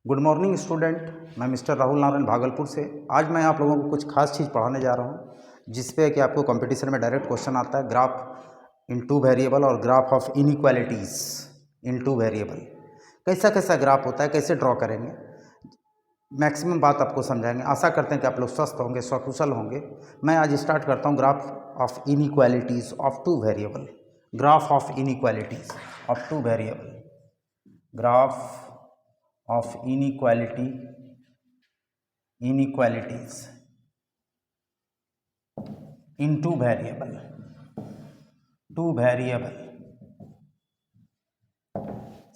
Good morning student, मैं mister Rahul Narayan Bhagalpur से। आज मैं आप लोगों को कुछ खास चीज़ पढ़ाने जा रहा हूँ जिसपे कि आपको कंपटीशन में डायरेक्ट क्वेश्चन आता है। ग्राफ इन टू वेरिएबल और graph of inequalities in two variable. कैसा कैसा ग्राफ होता है, कैसे ड्रॉ करेंगे, मैक्सिमम बात आपको समझाएंगे। आशा करते हैं कि आप लोग स्वस्थ होंगे, सकुशल होंगे। मैं आज स्टार्ट करता हूँ graph of inequalities of two variable. Graph of inequalities of two variable, graph of inequalities in two variable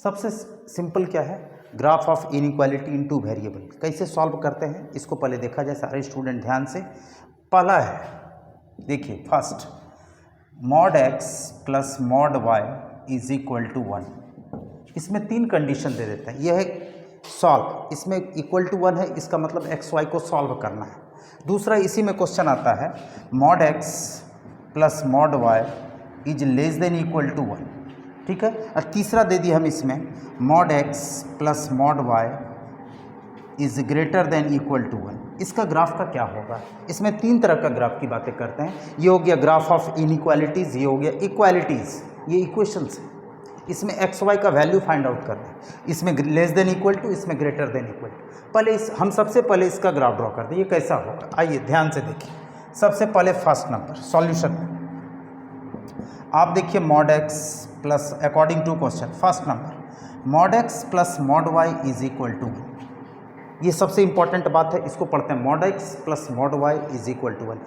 सबसे सिंपल क्या है, graph of inequality in two variable. कैसे सॉल्व करते हैं इसको पहले देखा जाए। सारे स्टूडेंट ध्यान से। पहला है, देखिए first, mod x plus mod y is equal to 1। इसमें तीन कंडीशन दे देते हैं। यह है सॉल्व, इसमें इक्वल टू 1 है, इसका मतलब एक्स वाई को सॉल्व करना है। दूसरा इसी में क्वेश्चन आता है, mod x plus mod y is less than equal to 1, ठीक है। और तीसरा दे दिया हम इसमें, mod x plus mod y is greater than equal to 1। इसका ग्राफ का क्या होगा? इसमें तीन तरह का ग्राफ की बातें करते हैं। ये हो गया ग्राफ ऑफ इनइक्वालिटीज़, ये हो गया इक्वालिटीज़, ये इक्वेशंस। इसमें एक्स वाई का वैल्यू फाइंड आउट करना है। इसमें लेस देन इक्वल टू, इसमें ग्रेटर देन इक्वल टू। पहले हम सबसे पहले इसका ग्राफ ड्रॉ करते हैं। ये कैसा होगा, आइए ध्यान से देखिए। सबसे पहले फर्स्ट नंबर सॉल्यूशन में आप देखिए, mod x plus, according to question, first number mod x plus mod y is equal to 1। ये सबसे इंपॉर्टेंट बात है, इसको पढ़ते हैं। Mod x plus mod y is equal to 1,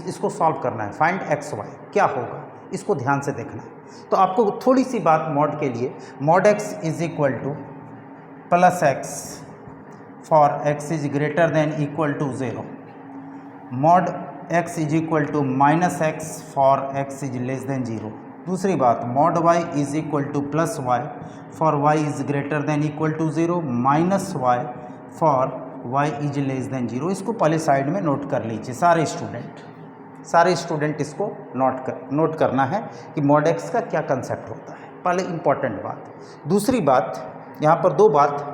इसको सॉल्व करना है। फाइंड एक्स वाई क्या होगा, इसको ध्यान से देखना है। तो आपको थोड़ी सी बात मॉड के लिए, mod x is equal to plus x for x is greater than equal to 0, mod x is equal to minus x for x is less than 0। दूसरी बात, mod y is equal to plus y for y is greater than equal to 0, minus y for y is less than 0। इसको पहले side में note कर लीजिए सारे student इसको note करना है कि मॉड एक्स का क्या कंसेप्ट होता है। पहले इंपॉर्टेंट बात। दूसरी बात, यहाँ पर दो बात,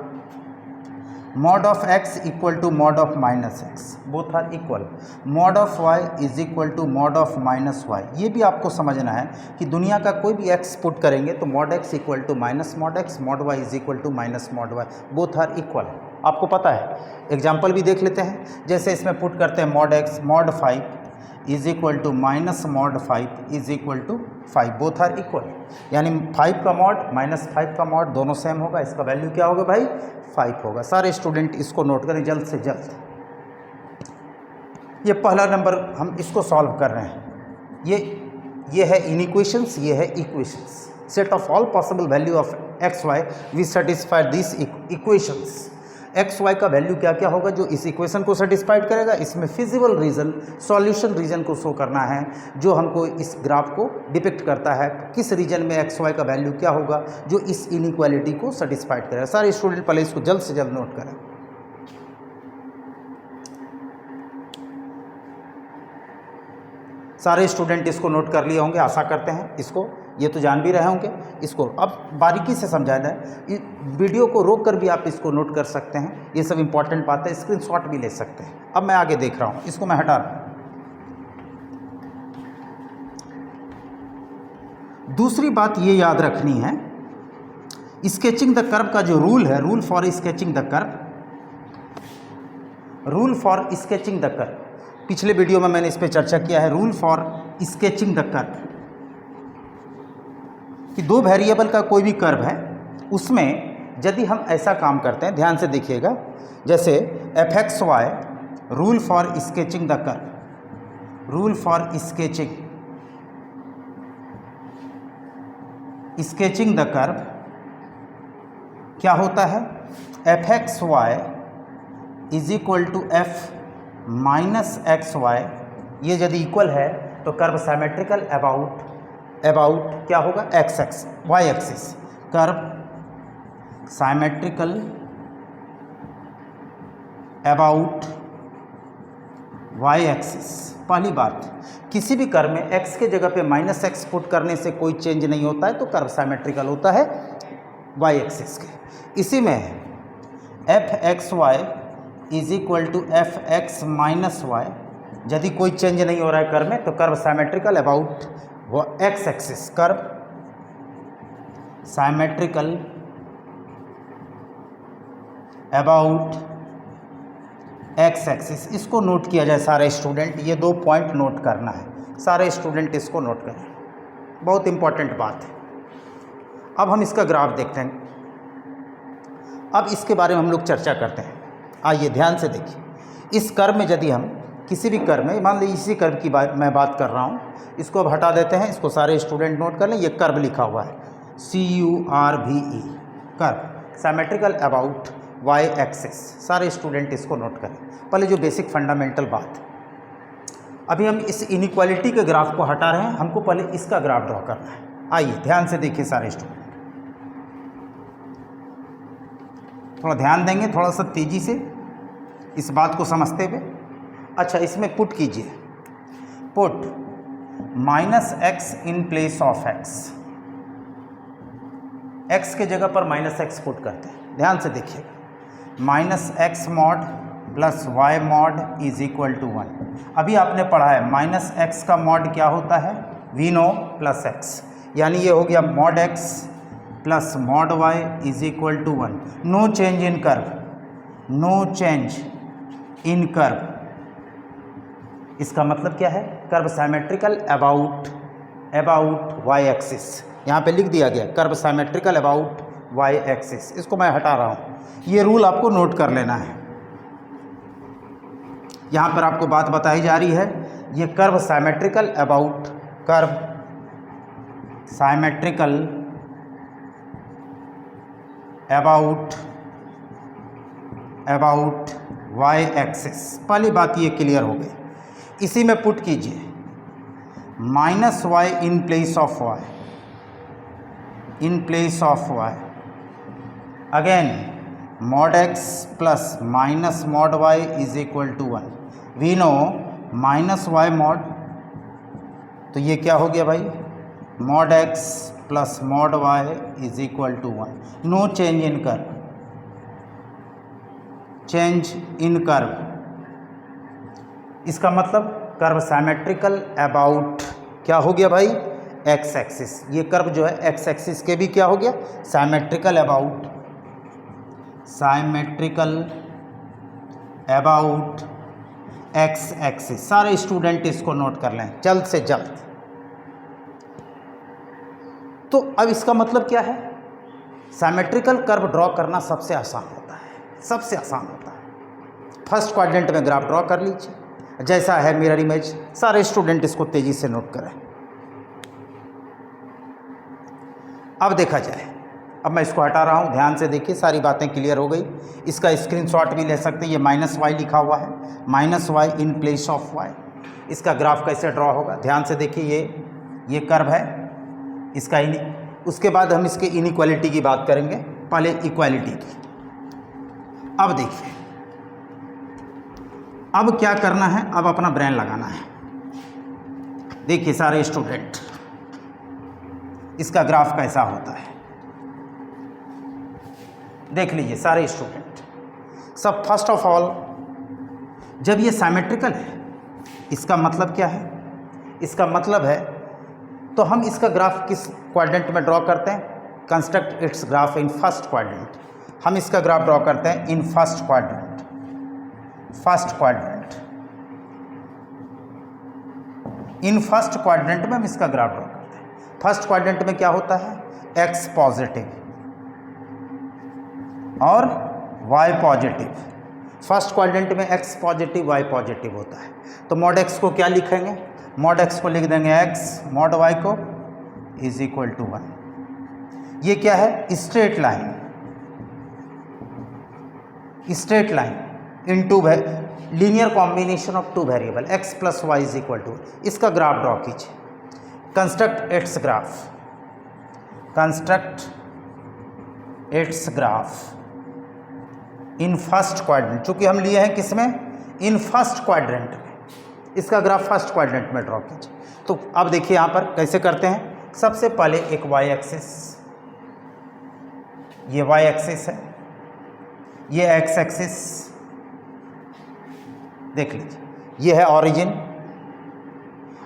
mod of x equal to mod of minus x, both are equal. Mod of y is equal to mod of minus y. ये भी आपको समझना है कि दुनिया का कोई भी एक्स पुट करेंगे तो mod x equal to minus mod x, mod y is equal to minus mod y, both are equal. आपको पता है, एग्जाम्पल भी देख लेते हैं। जैसे इसमें पुट करते हैं mod x, mod 5 is equal to minus mod 5 is equal to 5, both are equal. यानी 5 का मॉड माइनस 5 का मॉड दोनों सेम होगा। इसका वैल्यू क्या होगा भाई, 5 होगा। सारे स्टूडेंट इसको नोट करें जल्द से जल्द। ये पहला नंबर हम इसको सॉल्व कर रहे हैं। ये है इनइक्वेशंस, ये है equations. Set of all possible value of x y we satisfy this equations. X y का वैल्यू क्या क्या होगा जो इस इक्वेशन को सेटिस्फाइड करेगा। इसमें फिजिबल रीजन, सॉल्यूशन रीजन को शो करना है जो हमको इस ग्राफ को डिपिक्ट करता है। किस रीजन में एक्स वाई का वैल्यू क्या होगा जो इस इनइक्वालिटी को सेटिस्फाइड करेगा। सारे स्टूडेंट पहले इसको जल्द से जल्द नोट करें। सारे स्टूडेंट इसको नोट कर लिए होंगे, आशा करते हैं। इसको ये तो जान भी रहे होंगे। इसको अब बारीकी से समझाना है। वीडियो को रोक कर भी आप इसको नोट कर सकते हैं। ये सब इंपॉर्टेंट बात है, स्क्रीनशॉट भी ले सकते हैं। अब मैं आगे देख रहा हूँ, इसको मैं हटा रहा हूँ। दूसरी बात ये याद रखनी है, स्केचिंग द कर्व का जो रूल है, rule for sketching the curve, पिछले वीडियो में मैंने इस पर चर्चा किया है। Rule for sketching the curve कि दो वेरिएबल का कोई भी कर्व है, उसमें यदि हम ऐसा काम करते हैं, ध्यान से देखिएगा, जैसे f x y, rule for sketching the curve, rule for sketching the curve क्या होता है, f x y is equal to f minus x y. ये यदि इक्वल है तो कर्व सिमेट्रिकल अबाउट क्या होगा, x x y axis. Curve symmetrical about y axis. पहली बात, किसी भी कर्व में एक्स के जगह पे माइनस एक्स पुट करने से कोई चेंज नहीं होता है, तो कर्व सिमेट्रिकल होता है वाई एक्सिस के। इसी में f x y is equal to f x minus y. यदि कोई चेंज नहीं हो रहा है कर्व में तो कर्व साइमेट्रिकल अबाउट वो x axis, curve symmetrical about x axis. इसको नोट किया जाए सारे स्टूडेंट, ये 2 पॉइंट नोट करना है, सारे स्टूडेंट इसको नोट करें, बहुत इंपॉर्टेंट बात है। अब हम इसका ग्राफ देखते हैं, अब इसके बारे में हम लोग चर्चा करते हैं। आइए ध्यान से देखिए, इस कर्व में यदि हम किसी भी कर्व में, मान लीजिए इसी कर्व की मैं बात कर रहा हूँ, इसको अब हटा देते हैं, इसको सारे स्टूडेंट नोट कर लें। ये कर्व लिखा हुआ है CURVE, curve symmetrical about y axis. सारे स्टूडेंट इसको नोट करें। पहले जो बेसिक फंडामेंटल बात, अभी हम इस इनइक्वालिटी के ग्राफ को हटा रहे हैं, हमको पहले इसका ग्राफ ड्रॉ करना है। आइए ध्यान से देखिए सारे स्टूडेंट, थोड़ा ध्यान देंगे, थोड़ा सा तेज़ी से इस बात को समझते हुए। अच्छा, इसमें पुट कीजिए, put minus x in place of x, x के जगह पर माइनस एक्स पुट करते हैं। ध्यान से देखिएगा, minus x mod plus y mod is equal to 1। अभी आपने पढ़ा है माइनस एक्स का मॉड क्या होता है, वी नो प्लस एक्स, यानी ये हो गया mod x plus mod y is equal to 1। No change in curve, no change in curve, इसका मतलब क्या है, curve symmetrical about y axis. यहाँ पे लिख दिया गया curve symmetrical about y axis, इसको मैं हटा रहा हूँ। ये रूल आपको नोट कर लेना है। यहाँ पर आपको बात बताई जा रही है, ये curve symmetrical about, curve symmetrical about y axis. पहली बात ये क्लियर हो गई। इसी में पुट कीजिए minus y in place of y, in place of y, again mod x plus minus mod y is equal to 1। We know minus y mod, तो ये क्या हो गया भाई, mod x plus mod y is equal to 1। No change in curve, change in curve, इसका मतलब curve symmetrical about क्या हो गया भाई, एक्स एक्सिस। ये कर्व जो है एक्स एक्सिस के भी क्या हो गया, symmetrical about, symmetrical about x axis. सारे स्टूडेंट इसको नोट कर लें जल्द से जल्द। तो अब इसका मतलब क्या है, साइमेट्रिकल कर्व ड्रॉ करना सबसे आसान होता है, सबसे आसान होता है। फर्स्ट क्वाड्रेंट में ग्राफ ड्रॉ कर लीजिए, जैसा है मिरर इमेज। सारे स्टूडेंट इसको तेजी से नोट करें। अब देखा जाए, अब मैं इसको हटा रहा हूँ, ध्यान से देखिए, सारी बातें क्लियर हो गई। इसका स्क्रीनशॉट भी ले सकते हैं। ये माइनस वाई लिखा हुआ है, minus y in place of y. इसका ग्राफ कैसे ड्रॉ होगा, ध्यान से देखिए। ये कर्व है इसका, उसके बाद हम इसके इनइक्वालिटी की बात करेंगे, पहले इक्वालिटी की। अब देखिए, अब क्या करना है, अब अपना ब्रेन लगाना है। देखिए सारे स्टूडेंट, इसका ग्राफ कैसा होता है देख लीजिए सारे स्टूडेंट। सब फर्स्ट ऑफ ऑल, जब ये साइमेट्रिकल है, इसका मतलब क्या है, इसका मतलब है, तो हम इसका ग्राफ किस क्वाड्रेंट में ड्रॉ करते हैं, construct its graph in first quadrant. हम इसका ग्राफ ड्रॉ करते हैं इन फर्स्ट क्वाड्रेंट, फर्स्ट क्वाड्रेंट। इन फर्स्ट क्वाड्रेंट में हम इसका ग्राफ ड्रॉ करते हैं। फर्स्ट क्वाड्रेंट में क्या होता है, एक्स पॉजिटिव और वाई पॉजिटिव। फर्स्ट क्वाड्रेंट में एक्स पॉजिटिव वाई पॉजिटिव होता है। तो मॉड एक्स को क्या लिखेंगे, मॉड एक्स को लिख देंगे एक्स, मॉड वाई को इज इक्वल टू 1। ये क्या है, straight line, straight line in two linear combination of two variable x plus y is equal to. इसका ग्राफ ड्रॉ कीजिए, construct its graph, construct its graph in first quadrant. चूंकि हम लिए हैं किसमें, इन फर्स्ट क्वाड्रेंट में, इसका ग्राफ फर्स्ट क्वाड्रेंट में ड्रॉ कीजिए। तो अब देखिए यहाँ पर कैसे करते हैं। सबसे पहले एक वाई एक्सिस, ये वाई एक्सिस है, ये एक्स एक्सिस देख लीजिए, ये है ऑरिजिन।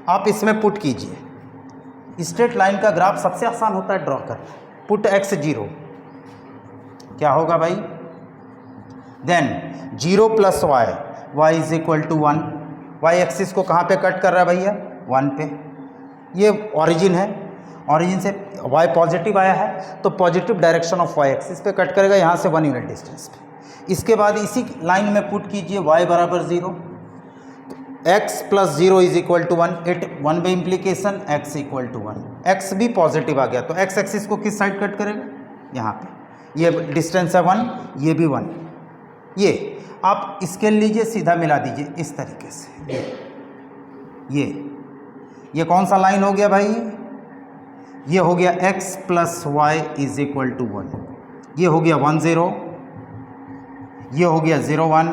आप इसमें पुट कीजिए। स्ट्रेट लाइन का ग्राफ सबसे आसान होता है ड्रॉ करना। पुट एक्स 0, क्या होगा भाई? Then 0 plus y, y is equal to 1। Y axis को कहाँ पे कट कर रहा है भैया? 1 पे। ये ओरिजिन है, ओरिजिन से वाई पॉजिटिव आया है तो positive direction of y axis पे कट करेगा, यहाँ से 1 यूनिट डिस्टेंस पे। इसके बाद इसी लाइन में पुट कीजिए y बराबर 0, तो x plus 0 is equal to 1। It 1 by implication x equal to 1। x भी पॉजिटिव आ गया तो x एक्सिस को किस साइड कट करेगा? यहाँ पे। ये डिस्टेंस है 1, ये भी 1। ये आप स्केल लीजिए, सीधा मिला दीजिए इस तरीके से। ये कौन सा लाइन हो गया भाई? ये हो गया x plus y is equal to 1। ये हो गया 1 0, ये हो गया 0 1।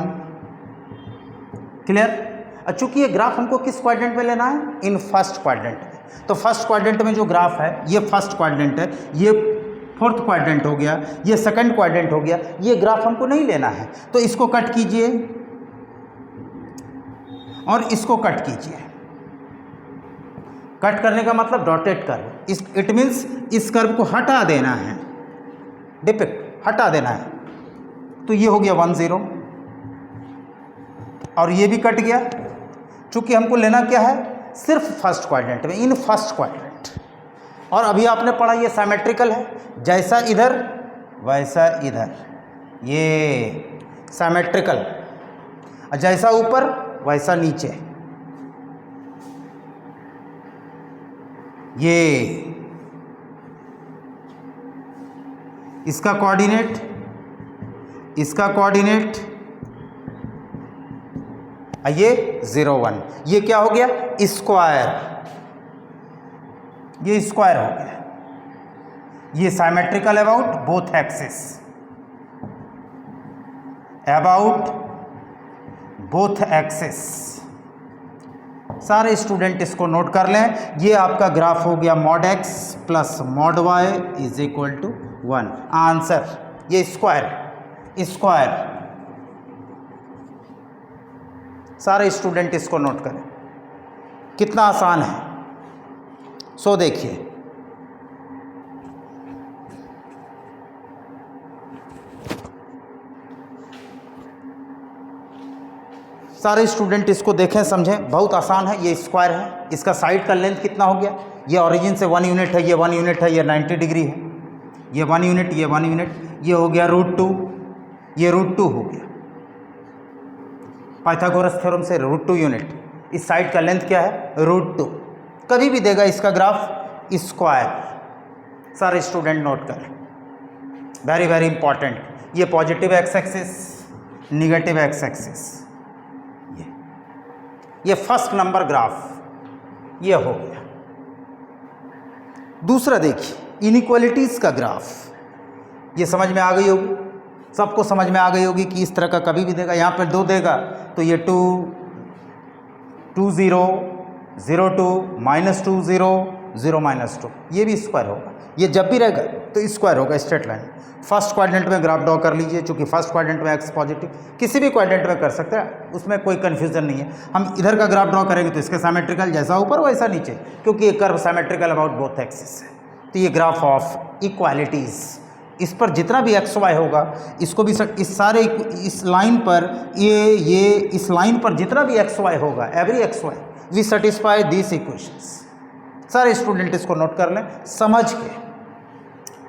क्लियर? चूंकि ये ग्राफ हमको किस क्वाड्रेंट में लेना है? इन फर्स्ट क्वाड्रेंट में। तो फर्स्ट क्वाड्रेंट में जो ग्राफ है ये फर्स्ट क्वाड्रेंट है, ये फोर्थ क्वाड्रेंट हो गया, ये सेकंड क्वाड्रेंट हो गया। ये ग्राफ हमको नहीं लेना है तो इसको कट कीजिए और इसको कट कीजिए। कट करने का मतलब डॉटेड कर्व। इट मीन्स इस कर्व को हटा देना है, डिपिक्ट हटा देना है। तो ये हो गया 1 0 और ये भी कट गया। चूंकि हमको लेना क्या है? सिर्फ फर्स्ट क्वाड्रेंट में, इन फर्स्ट क्वाड्रेंट। और अभी आपने पढ़ा ये सिमेट्रिकल है, जैसा इधर वैसा इधर, ये सिमेट्रिकल। जैसा ऊपर वैसा नीचे। ये इसका कोऑर्डिनेट, इसका कोऑर्डिनेट, ये 0 1। ये क्या हो गया? स्क्वायर। ये स्क्वायर हो गया। ये symmetrical about both axis, about both axis. सारे स्टूडेंट इसको नोट कर लें। ये आपका ग्राफ हो गया mod x plus mod y is equal to 1। Answer ये स्क्वायर, स्क्वायर। सारे स्टूडेंट इसको नोट करें, कितना आसान है। सो देखिए, सारे स्टूडेंट इसको देखें, समझें, बहुत आसान है। ये स्क्वायर है, इसका साइड का लेंथ कितना हो गया? ये ओरिजिन से 1 यूनिट है, ये 1 यूनिट है, ये 90 डिग्री है। ये 1 यूनिट, ये 1 यूनिट, ये हो गया √2, ये √2 हो गया। पाइथागोरस थ्योरम से √2 यूनिट। इस साइड का लेंथ क्या है? √2। कभी भी देगा इसका ग्राफ स्क्वायर। सारे स्टूडेंट नोट करें, वेरी वेरी इंपॉर्टेंट। ये positive x axis, negative x axis. ये फर्स्ट नंबर ग्राफ ये हो गया। दूसरा देखिए, इनइक्वालिटीज़ का ग्राफ। ये समझ में आ गई होगी, सबको समझ में आ गई होगी कि इस तरह का कभी भी देगा। यहाँ पर 2 देगा तो ये 2 2 0 0 2 -2 0 0 -2, ये भी स्क्वायर होगा। ये जब भी रहेगा तो स्क्वायर होगा, स्ट्रेट लाइन। फर्स्ट क्वाड्रेंट में ग्राफ ड्रॉ कर लीजिए, चूँकि फर्स्ट क्वाड्रेंट में एक्स पॉजिटिव, किसी भी क्वाड्रेंट में कर सकते हैं, उसमें कोई कन्फ्यूजन नहीं है। हम इधर का ग्राफ ड्रॉ करेंगे तो इसके सिमेट्रिकल, जैसा ऊपर वैसा नीचे, क्योंकि ये curve symmetrical about both axis है। तो ये ग्राफ ऑफ इक्वालिटीज़, इस पर जितना भी एक्स वाई होगा इसको भी इस सारे इस लाइन पर ये इस लाइन पर जितना भी एक्स वाई होगा, every x y we satisfy this equations. सारे स्टूडेंट इसको नोट कर लें समझ के।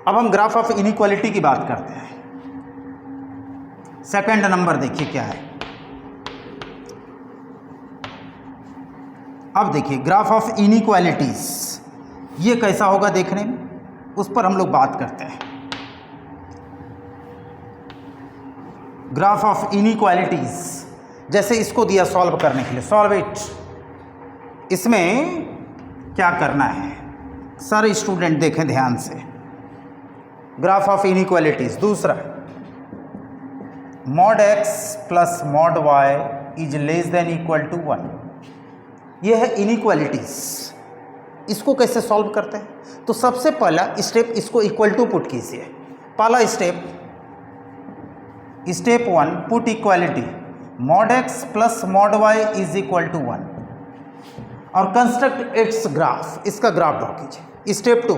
अब हम ग्राफ ऑफ इनइक्वालिटी की बात करते हैं। सेकंड नंबर देखिए क्या है। अब देखिए ग्राफ ऑफ इनइक्वालिटीज ये कैसा होगा देखने में, उस पर हम लोग बात करते हैं। ग्राफ ऑफ इनइक्वालिटीज, जैसे इसको दिया सॉल्व करने के लिए, सॉल्व इट। इसमें क्या करना है सारे स्टूडेंट देखें ध्यान से। ग्राफ ऑफ इनइक्वालिटीज दूसरा, mod x plus mod y is less than equal to 1। ये है इनइक्वालिटीज। इसको कैसे सॉल्व करते हैं? तो सबसे पहला स्टेप, इसको इक्वल टू पुट कीजिए। पहला step step 1 put equality mod x plus mod y is equal to 1 और कंस्ट्रक्ट इट्स ग्राफ, इसका ग्राफ ड्रॉ कीजिए। Step 2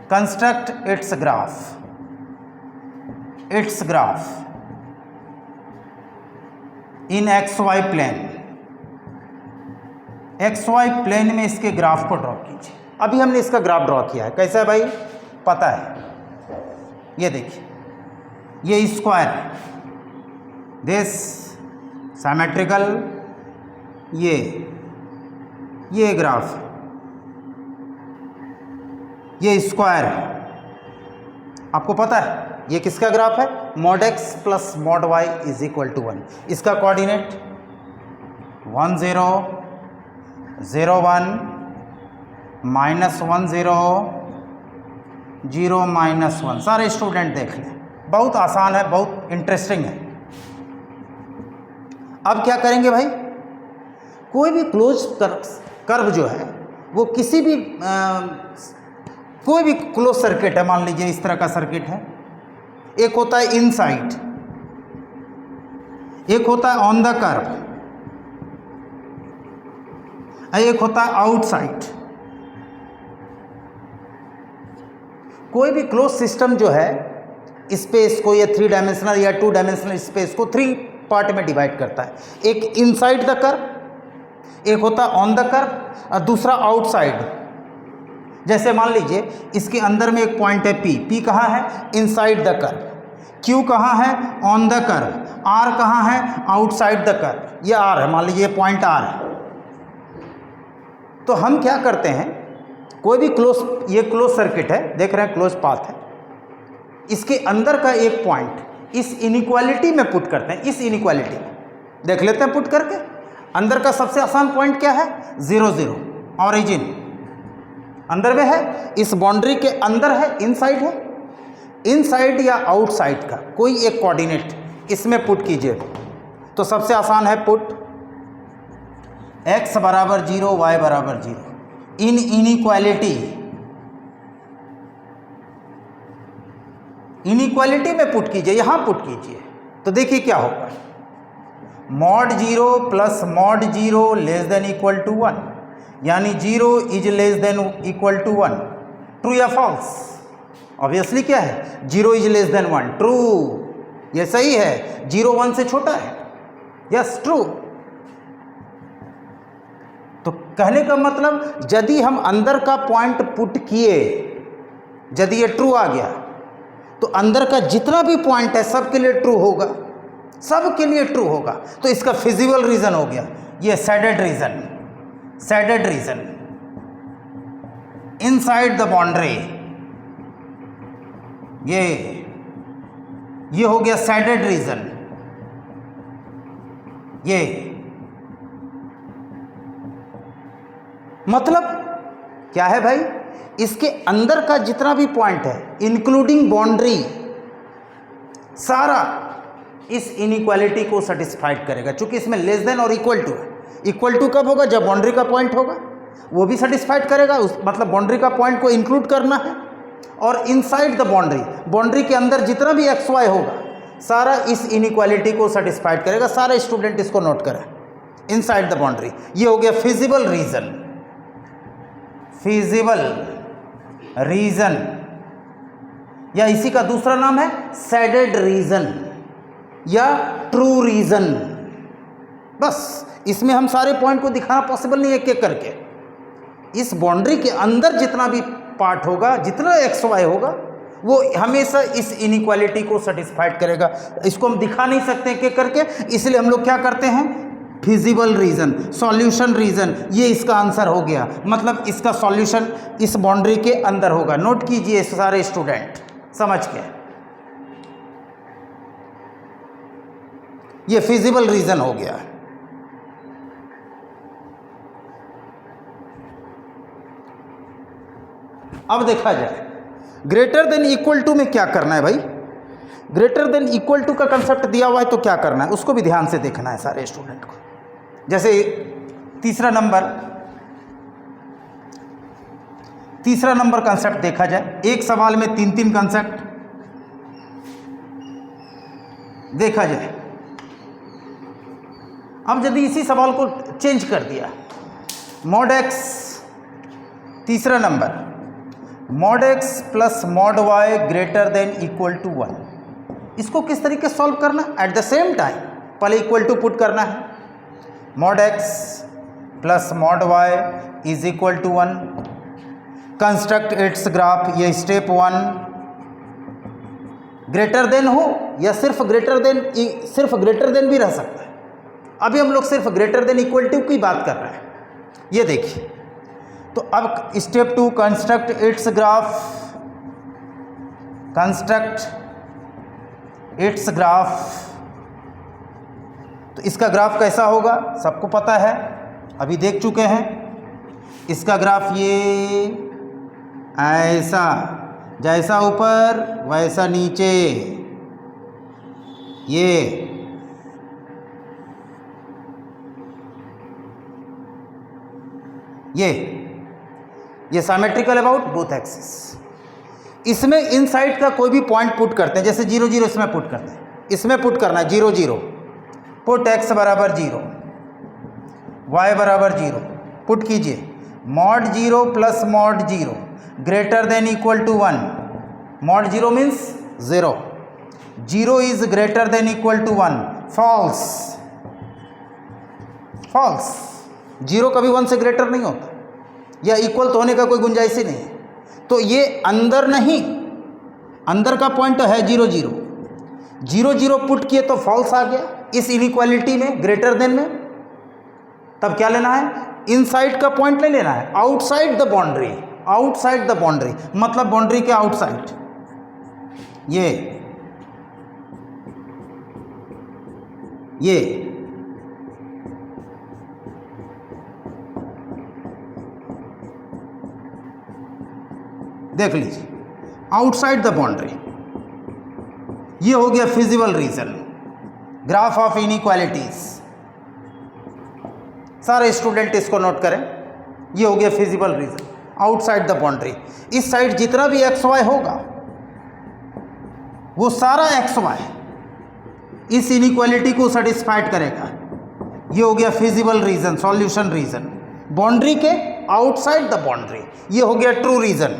construct its graph in XY plane, XY plane में इसके ग्राफ को draw कीजिए। अभी हमने इसका ग्राफ ड्रॉ किया है, कैसा है भाई पता है, ये देखिए ये स्क्वायर है, दिस सिमेट्रिकल, ये ग्राफ, ये स्क्वायर है, आपको पता है ये किसका ग्राफ है, mod x plus mod y is equal to 1। इसका कोऑर्डिनेट 1 0 0 1 -1 0 0 -1। सारे स्टूडेंट देख लें, बहुत आसान है, बहुत इंटरेस्टिंग है। अब क्या करेंगे भाई, कोई भी क्लोज कर्व जो है वो किसी भी कोई भी क्लोज सर्किट है, मान लीजिए इस तरह का सर्किट है, एक होता है इनसाइड, एक होता है ऑन द कर्व, एक होता है आउटसाइड। कोई भी क्लोज सिस्टम जो है स्पेस को या 3 डायमेंशनल या 2 डायमेंशनल स्पेस को 3 पार्ट में डिवाइड करता है। एक इनसाइड द कर्व, एक होता है ऑन द कर्व और दूसरा आउटसाइड। जैसे मान लीजिए इसके अंदर में एक पॉइंट है P, P कहाँ है, इनसाइड द कर्व, Q कहाँ है, ऑन द कर्व, R कहाँ है, आउटसाइड द कर्व, ये R है, मान लीजिए पॉइंट R है। तो हम क्या करते हैं, कोई भी क्लोज, ये क्लोज सर्किट है, देख रहे हैं क्लोज पाथ है, इसके अंदर का एक पॉइंट इस इनइक्वालिटी में पुट करते हैं, इस इनइक्वालिटी में देख लेते हैं पुट करके। अंदर का सबसे आसान पॉइंट क्या है, 0 0, ऑरिजिन अंदर में है, इस बाउंड्री के अंदर है, इनसाइड है, इनसाइड या आउटसाइड का कोई एक कोऑर्डिनेट इसमें पुट कीजिए। तो सबसे आसान है पुट x बराबर 0 y बराबर 0 इन इनइक्वालिटी में पुट कीजिए, यहां पुट कीजिए। तो देखिए क्या होगा, mod 0 plus mod 0 less than equal to 1, यानी 0 is less than equal to 1। True या फॉल्स, ऑब्वियसली क्या है, 0 इज लेस देन 1, ट्रू, ये सही है, 0 1 से छोटा है, यस ट्रू। तो कहने का मतलब यदि हम अंदर का पॉइंट पुट किए, यदि ये ट्रू आ गया तो अंदर का जितना भी पॉइंट है सबके लिए ट्रू होगा, सबके लिए ट्रू होगा। तो इसका फिजिबल रीजन हो गया, ये shaded region, shaded region inside the boundary, ये हो गया सैडेड रीजन। ये मतलब क्या है भाई, इसके अंदर का जितना भी पॉइंट है इंक्लूडिंग बाउंड्री, सारा इस इनइक्वालिटी को सेटिस्फाइड करेगा। चूंकि इसमें लेस देन और इक्वल टू है, इक्वल टू कब होगा, जब बाउंड्री का पॉइंट होगा, वो भी सेटिस्फाइड करेगा, उस मतलब बाउंड्री का पॉइंट को इंक्लूड करना है। और इनसाइड द बाउंड्री, बाउंड्री के अंदर जितना भी एक्स वाई होगा सारा इस इनइक्वालिटी को सेटिस्फाइड करेगा। सारे स्टूडेंट इसको नोट करें, इनसाइड द बाउंड्री। ये हो गया फिजिबल रीजन, फिजिबल रीजन, या इसी का दूसरा नाम है सैडेड रीजन या ट्रू रीजन। बस इसमें हम सारे पॉइंट को दिखाना पॉसिबल नहीं है एक एक करके। इस बाउंड्री के अंदर जितना भी पार्ट होगा, जितना एक्स वाई होगा, वो हमेशा इस इनइक्वालिटी को सेटिस्फाइड करेगा। इसको हम दिखा नहीं सकते एक एक करके, इसलिए हम लोग क्या करते हैं, फिजिबल रीजन, सॉल्यूशन रीजन, ये इसका आंसर हो गया। मतलब इसका सॉल्यूशन इस बाउंड्री के अंदर होगा। नोट कीजिए सारे स्टूडेंट, समझ के, ये फिजिबल रीजन हो गया। अब देखा जाए ग्रेटर देन इक्वल टू में क्या करना है भाई। ग्रेटर देन इक्वल टू का कंसेप्ट दिया हुआ है तो क्या करना है, उसको भी ध्यान से देखना है सारे स्टूडेंट को। जैसे तीसरा नंबर कंसेप्ट देखा जाए, एक सवाल में 3 कंसेप्ट, देखा जाए। अब यदि इसी सवाल को चेंज कर दिया, मॉड एक्स, तीसरा number, mod x plus mod y greater than equal to 1, इसको किस तरीके से सॉल्व करना? एट द सेम टाइम पहले इक्वल टू पुट करना है, mod x plus mod y is equal to 1, construct its graph, ये स्टेप 1, ग्रेटर देन हो या सिर्फ ग्रेटर देन भी रह सकता है। अभी हम लोग सिर्फ ग्रेटर देन इक्वल टू की बात कर रहे हैं। ये देखिए, तो अब step 2, construct its graph, construct its graph. तो इसका ग्राफ कैसा होगा सबको पता है, अभी देख चुके हैं। इसका ग्राफ ये ऐसा, जैसा ऊपर वैसा नीचे, ये सिमेट्रिकल अबाउट बोथ एक्सिस। इसमें इनसाइड का कोई भी पॉइंट पुट करते हैं, जैसे 0 0 इसमें पुट करते हैं, इसमें पुट करना है 0 0, पुट x बराबर 0, y बराबर 0, पुट कीजिए mod 0 plus mod 0 greater than equal to 1, mod 0 means 0, 0 is greater than equal to 1, false, false, 0 कभी 1 से ग्रेटर नहीं होता या इक्वल तो होने का कोई गुंजाइश ही नहीं है। तो ये अंदर नहीं, अंदर का पॉइंट है 0 0, 0 0 पुट किए तो फॉल्स आ गया इस इनइक्वालिटी में, ग्रेटर देन में। तब क्या लेना है? इनसाइड का पॉइंट नहीं लेना है, outside the boundary, outside the boundary मतलब बाउंड्री के आउटसाइड। ये देख लीजिए, आउटसाइड द बाउंड्री। ये हो गया feasible region, graph of inequalities. सारे स्टूडेंट इसको नोट करें, ये हो गया feasible region, outside the boundary. इस साइड जितना भी एक्स वाई होगा वो सारा एक्स वाई इस इनइक्वालिटी को सेटिस्फाइड करेगा। ये हो गया feasible region, solution region, boundary के आउटसाइड द बाउंड्री। ये हो गया ट्रू रीजन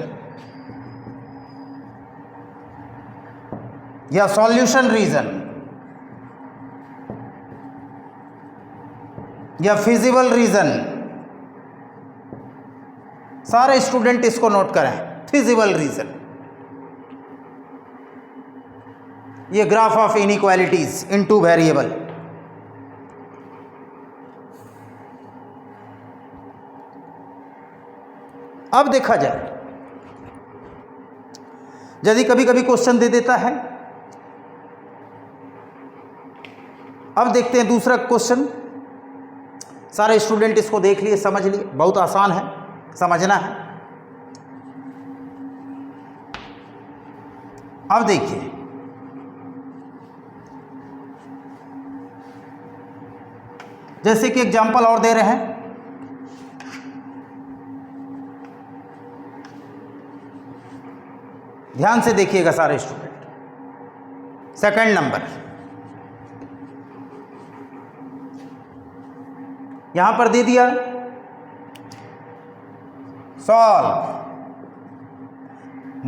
या सॉल्यूशन रीजन या फिजिबल रीजन। सारे स्टूडेंट इसको नोट करें, फिजिबल रीजन। ये graph of inequalities in two variable. अब देखा जाए, यदि कभी कभी क्वेश्चन दे देता है। अब देखते हैं दूसरा क्वेश्चन। सारे स्टूडेंट इसको देख लिए, समझ लिए, बहुत आसान है, समझना है। अब देखिए, जैसे कि एग्जाम्पल और दे रहे हैं, ध्यान से देखिएगा सारे स्टूडेंट। सेकंड नंबर, यहां पर दे दिया solve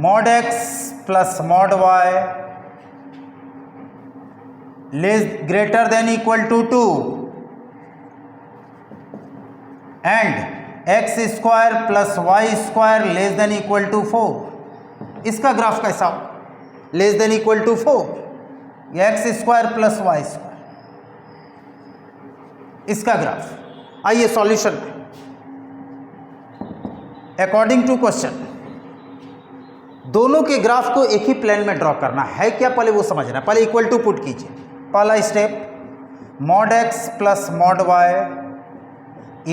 mod x plus mod y less greater than equal to 2 and x square plus y square less than equal to 4। इसका ग्राफ कैसा हो? लेस देन इक्वल टू 4 या x square plus y square, इसका graph. आइए solution में, according to question दोनों के graph को एक ही प्लेन में ड्रॉ करना है क्या, पहले वो समझना है। पहले इक्वल टू पुट कीजिए। पहला step, mod x plus mod y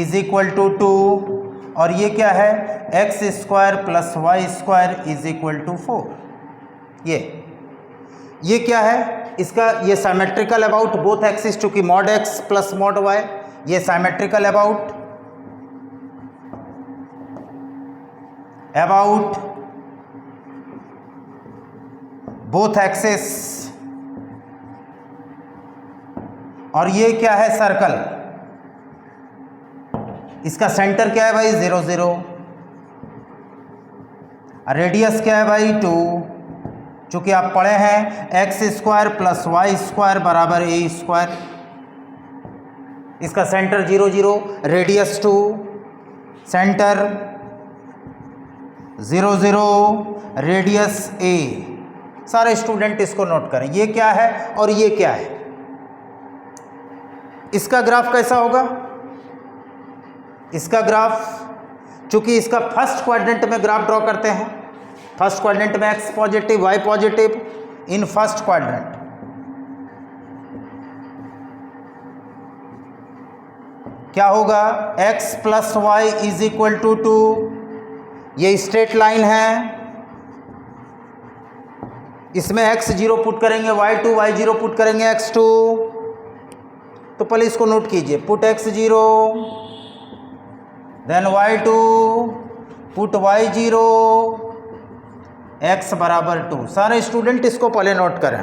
is equal to 2 और ये क्या है, x square plus y square is equal to 4। ये क्या है, इसका ये सिमेट्रिकल अबाउट बोथ एक्सिस, चूंकि mod x plus mod y, ये सिमेट्रिकल अबाउट बोथ एक्सिस और ये क्या है सर्कल, इसका सेंटर क्या है भाई 0 0, रेडियस क्या है भाई 2, चूंकि आप पढ़े हैं x square plus y square बराबर ए स्क्वायर, इसका centre 0 0, radius 2, centre 0 0, radius a. सारे स्टूडेंट इसको नोट करें, ये क्या है और ये क्या है। इसका ग्राफ कैसा होगा, इसका ग्राफ चूंकि इसका फर्स्ट क्वाड्रेंट में ग्राफ ड्रॉ करते हैं, फर्स्ट क्वाड्रेंट में x positive y positive in first quadrant, क्या होगा x plus y is equal to 2, ये स्ट्रेट लाइन है, इसमें x 0 पुट करेंगे y2 y0 पुट करेंगे x2, तो पहले इसको नोट कीजिए, put x 0 then y2 put y0 x बराबर 2। सारे स्टूडेंट इसको पहले नोट करें।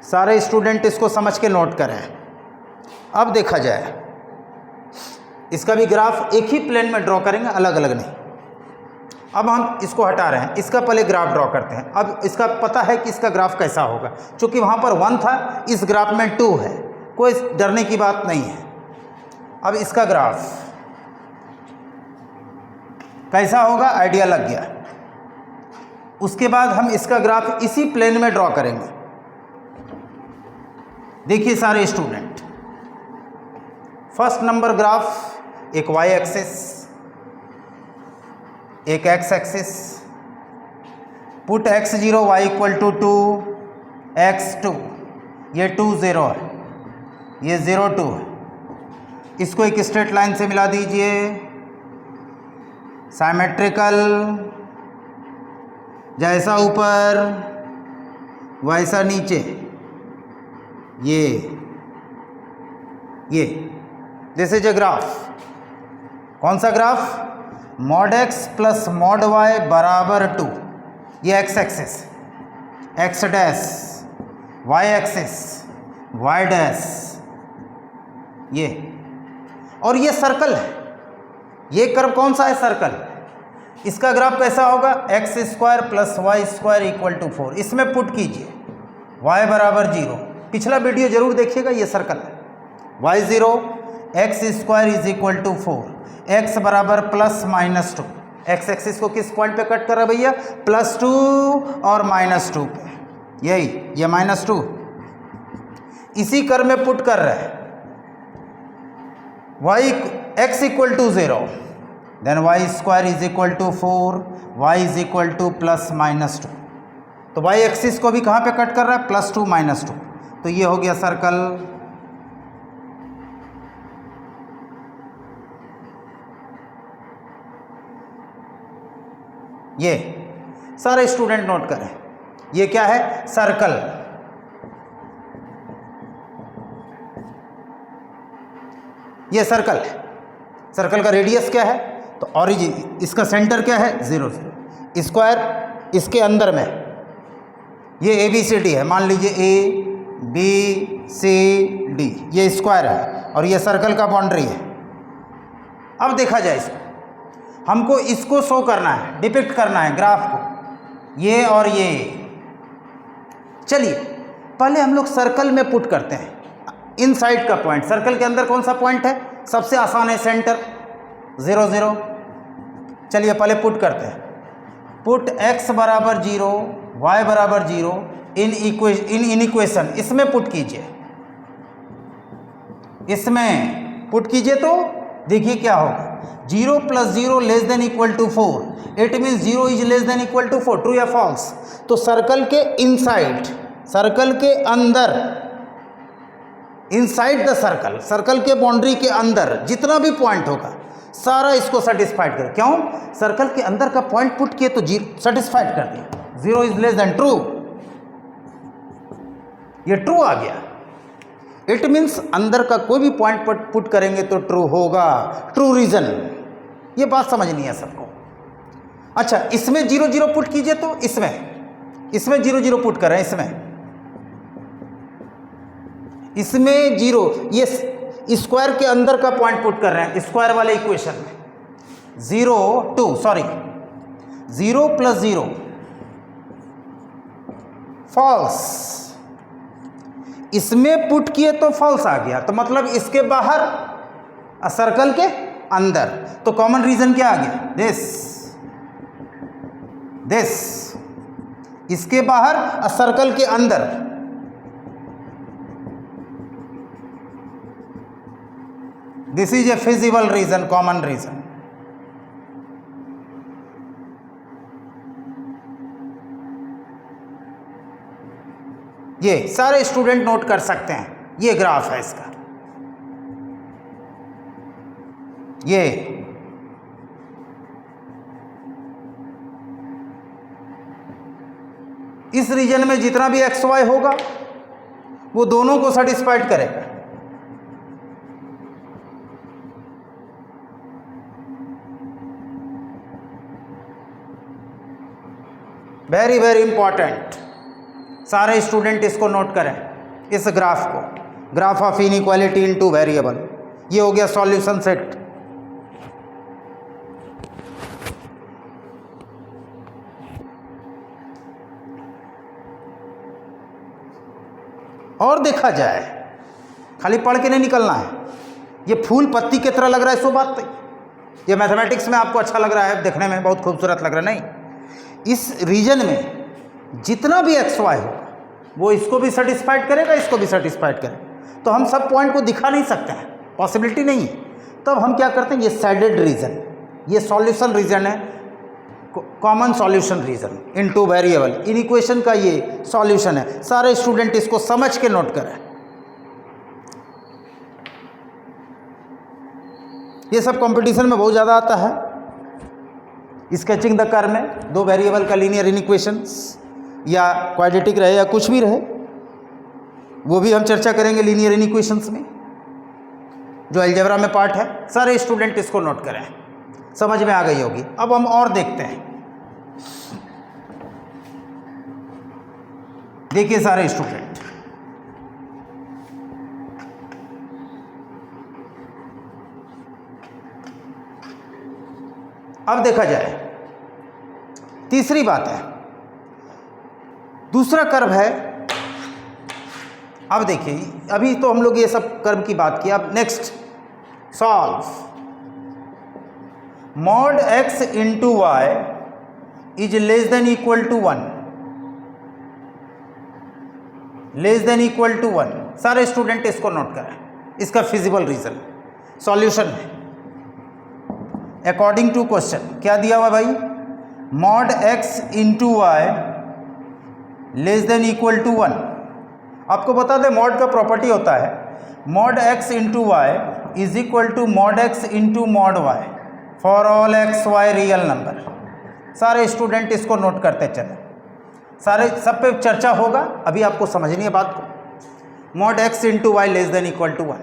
सारे स्टूडेंट इसको समझ के नोट करें। अब देखा जाए, इसका भी ग्राफ एक ही प्लेन में ड्रॉ करेंगे, अलग अलग नहीं। अब हम इसको हटा रहे हैं, इसका पहले ग्राफ ड्रॉ करते हैं। अब इसका पता है कि इसका ग्राफ कैसा होगा, क्योंकि वहाँ पर 1 था, इस ग्राफ में 2 है, कोई डरने की बात नहीं है। अब इसका ग्राफ कैसा होगा आइडिया लग गया। उसके बाद हम इसका ग्राफ इसी प्लेन में ड्रॉ करेंगे। देखिए सारे स्टूडेंट, फर्स्ट नंबर ग्राफ एक y एक्सिस, एक x axis, put x0 y equal to 2 x2, ये 2 0 है, ये 0 2 है, इसको एक स्ट्रेट लाइन से मिला दीजिए, साइमेट्रिकल, जैसा ऊपर वैसा नीचे, ये दिस इज ए ग्राफ। कौन सा graph, mod x plus mod y बराबर 2, ये x axis, x dash, y axis, y dash, ये, और ये सर्कल है। ये कर्व कौन सा है, सर्कल। इसका ग्राफ कैसा होगा, x square plus y square equal to 4, इसमें पुट कीजिए y बराबर 0। पिछला वीडियो जरूर देखिएगा, ये सर्कल है, y0 x square is equal to 4, x बराबर प्लस माइनस 2, एक्स एक्सिस को किस पॉइंट पे कट कर रहा है भैया, +2 और -2 पे, यही ये -2 इसी कर्व में पुट कर रहा है। x equal to 0, then y square is equal to 4, y is equal to plus minus 2, तो y एक्सिस को भी कहाँ पे कट कर रहा है, +2 -2, तो ये हो गया सर्कल। ये सारे स्टूडेंट नोट करें, ये क्या है, सर्कल। ये सर्कल है, सर्कल का रेडियस क्या है, तो ऑरिजिन, इसका सेंटर क्या है 0 0, स्क्वायर इसके अंदर में ये ABCD है, मान लीजिए ABCD, ये स्क्वायर है और ये सर्कल का बाउंड्री है। अब देखा जाए इसको, हमको इसको शो करना है, डिपिक्ट करना है ग्राफ को, ये और ये। चलिए पहले हम लोग सर्कल में पुट करते हैं इनसाइड का पॉइंट। सर्कल के अंदर कौन सा पॉइंट है, सबसे आसान है सेंटर 0 0। चलिए पहले पुट करते हैं, पुट x बराबर 0 y बराबर 0 इन इक्वेशन, इसमें पुट कीजिए, इसमें पुट कीजिए तो देखिए क्या होगा, 0 + 0 less than equal to 4, it means 0 is less than equal to 4, true या फॉल्स। तो सर्कल के इनसाइड, सर्कल के अंदर, इनसाइड द सर्कल, सर्कल के बाउंड्री के अंदर जितना भी पॉइंट होगा सारा इसको सेटिस्फाइड करें। क्यों, सर्कल के अंदर का पॉइंट पुट किए तो सेटिस्फाइड कर दिया, 0 इज लेस देन ट्रू, ये ट्रू आ गया। इट मीन्स अंदर का कोई भी पॉइंट पर पुट करेंगे तो ट्रू होगा, ट्रू रीजन। ये बात समझनी है सबको। अच्छा, इसमें 0 0 पुट कीजिए तो इसमें 0 0 पुट करें, इसमें 0, ये स्क्वायर के अंदर का पॉइंट पुट कर रहे हैं स्क्वायर वाले इक्वेशन में। 0 + 0 फॉल्स, इसमें पुट किए तो फॉल्स आ गया, तो मतलब इसके बाहर सर्कल के अंदर, तो कॉमन रीजन क्या आ गया? दिस, इसके बाहर सर्कल के अंदर। This is a feasible region, common region. ये सारे स्टूडेंट नोट कर सकते हैं, ये ग्राफ है इसका। ये इस रीजन में जितना भी एक्स वाई होगा वो दोनों को सेटिस्फाइड करेगा। वेरी वेरी इंपॉर्टेंट, सारे स्टूडेंट इसको नोट करें, इस ग्राफ को, graph of inequality into variable. ये हो गया सॉल्यूशन सेट। और देखा जाए, खाली पढ़ के नहीं निकलना है। ये फूल पत्ती की तरह लग रहा है सो बात, ये मैथमेटिक्स में आपको अच्छा लग रहा है, देखने में बहुत खूबसूरत लग रहा है, नहीं, इस रीजन में जितना भी एक्स वाई होगा वो इसको भी सेटिस्फाइड करेगा, इसको भी सेटिस्फाइड करेगा। तो हम सब पॉइंट को दिखा नहीं सकते हैं, पॉसिबिलिटी नहीं है। तब हम क्या करते हैं, ये शेडेड रीजन, ये सॉल्यूशन रीजन है, common solution region into variable, इन इक्वेशन का ये सॉल्यूशन है। सारे स्टूडेंट इसको समझ के नोट करें। ये सब कंपटीशन में बहुत ज़्यादा आता है। स्केचिंग द कर्व में 2 वेरिएबल का लीनियर इक्वेशंस या क्वाड्रेटिक रहे या कुछ भी रहे, वो भी हम चर्चा करेंगे लीनियर इक्वेशंस में, जो अलजेब्रा में पार्ट है। सारे स्टूडेंट इसको नोट करें, समझ में आ गई होगी। अब हम और देखते हैं, देखिए सारे स्टूडेंट, अब देखा जाए तीसरी बात है, दूसरा कर्व है। अब देखिए, अभी तो हम लोग ये सब कर्व की बात की, अब next solve mod x into y is less than equal to 1, less than equal to 1। सारे स्टूडेंट इसको नोट करें, इसका फिजिबल रीजन सॉल्यूशन है अकॉर्डिंग टू क्वेश्चन। क्या दिया हुआ भाई, mod x into y less than equal to 1। आपको बता दें, मॉड का प्रॉपर्टी होता है mod x into y is equal to mod x into mod y for all x Y real number. सारे स्टूडेंट इसको नोट करते चले, सारे सब पे चर्चा होगा, अभी आपको समझनी है बात को। Mod x into y less than equal to 1,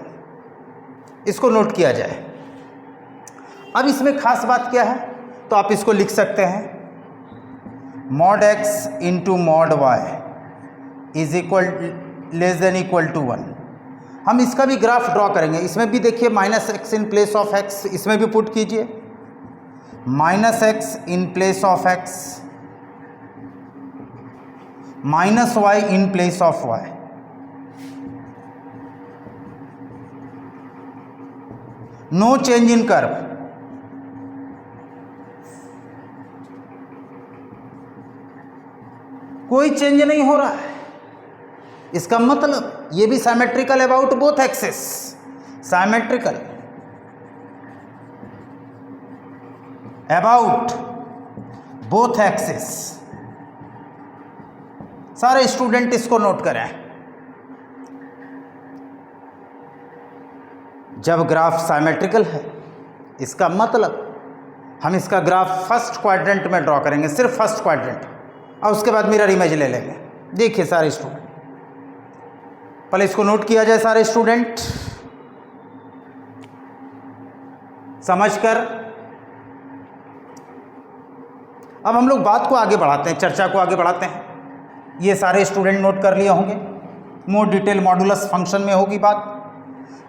इसको नोट किया जाए। अब इसमें खास बात क्या है, तो आप इसको लिख सकते हैं mod x into mod y is equal less than equal to 1। हम इसका भी ग्राफ ड्रॉ करेंगे। इसमें भी देखिए -x in place of x, इसमें भी पुट कीजिए -x in place of x, -y in place of y। No change in curve, कोई चेंज नहीं हो रहा है। इसका मतलब ये भी symmetrical about both axes, symmetrical about both axes. सारे स्टूडेंट इसको नोट करें। जब ग्राफ साइमेट्रिकल है, इसका मतलब हम इसका ग्राफ फर्स्ट क्वाड्रेंट में ड्रॉ करेंगे, सिर्फ फर्स्ट क्वाड्रेंट, और उसके बाद मिरर इमेज ले लेंगे। देखिए सारे स्टूडेंट, पहले इसको नोट किया जाए सारे स्टूडेंट समझकर। अब हम लोग बात को आगे बढ़ाते हैं, चर्चा को आगे बढ़ाते हैं। ये सारे स्टूडेंट नोट कर लिए होंगे, मोर डिटेल मॉडुलस फंक्शन में होगी बात।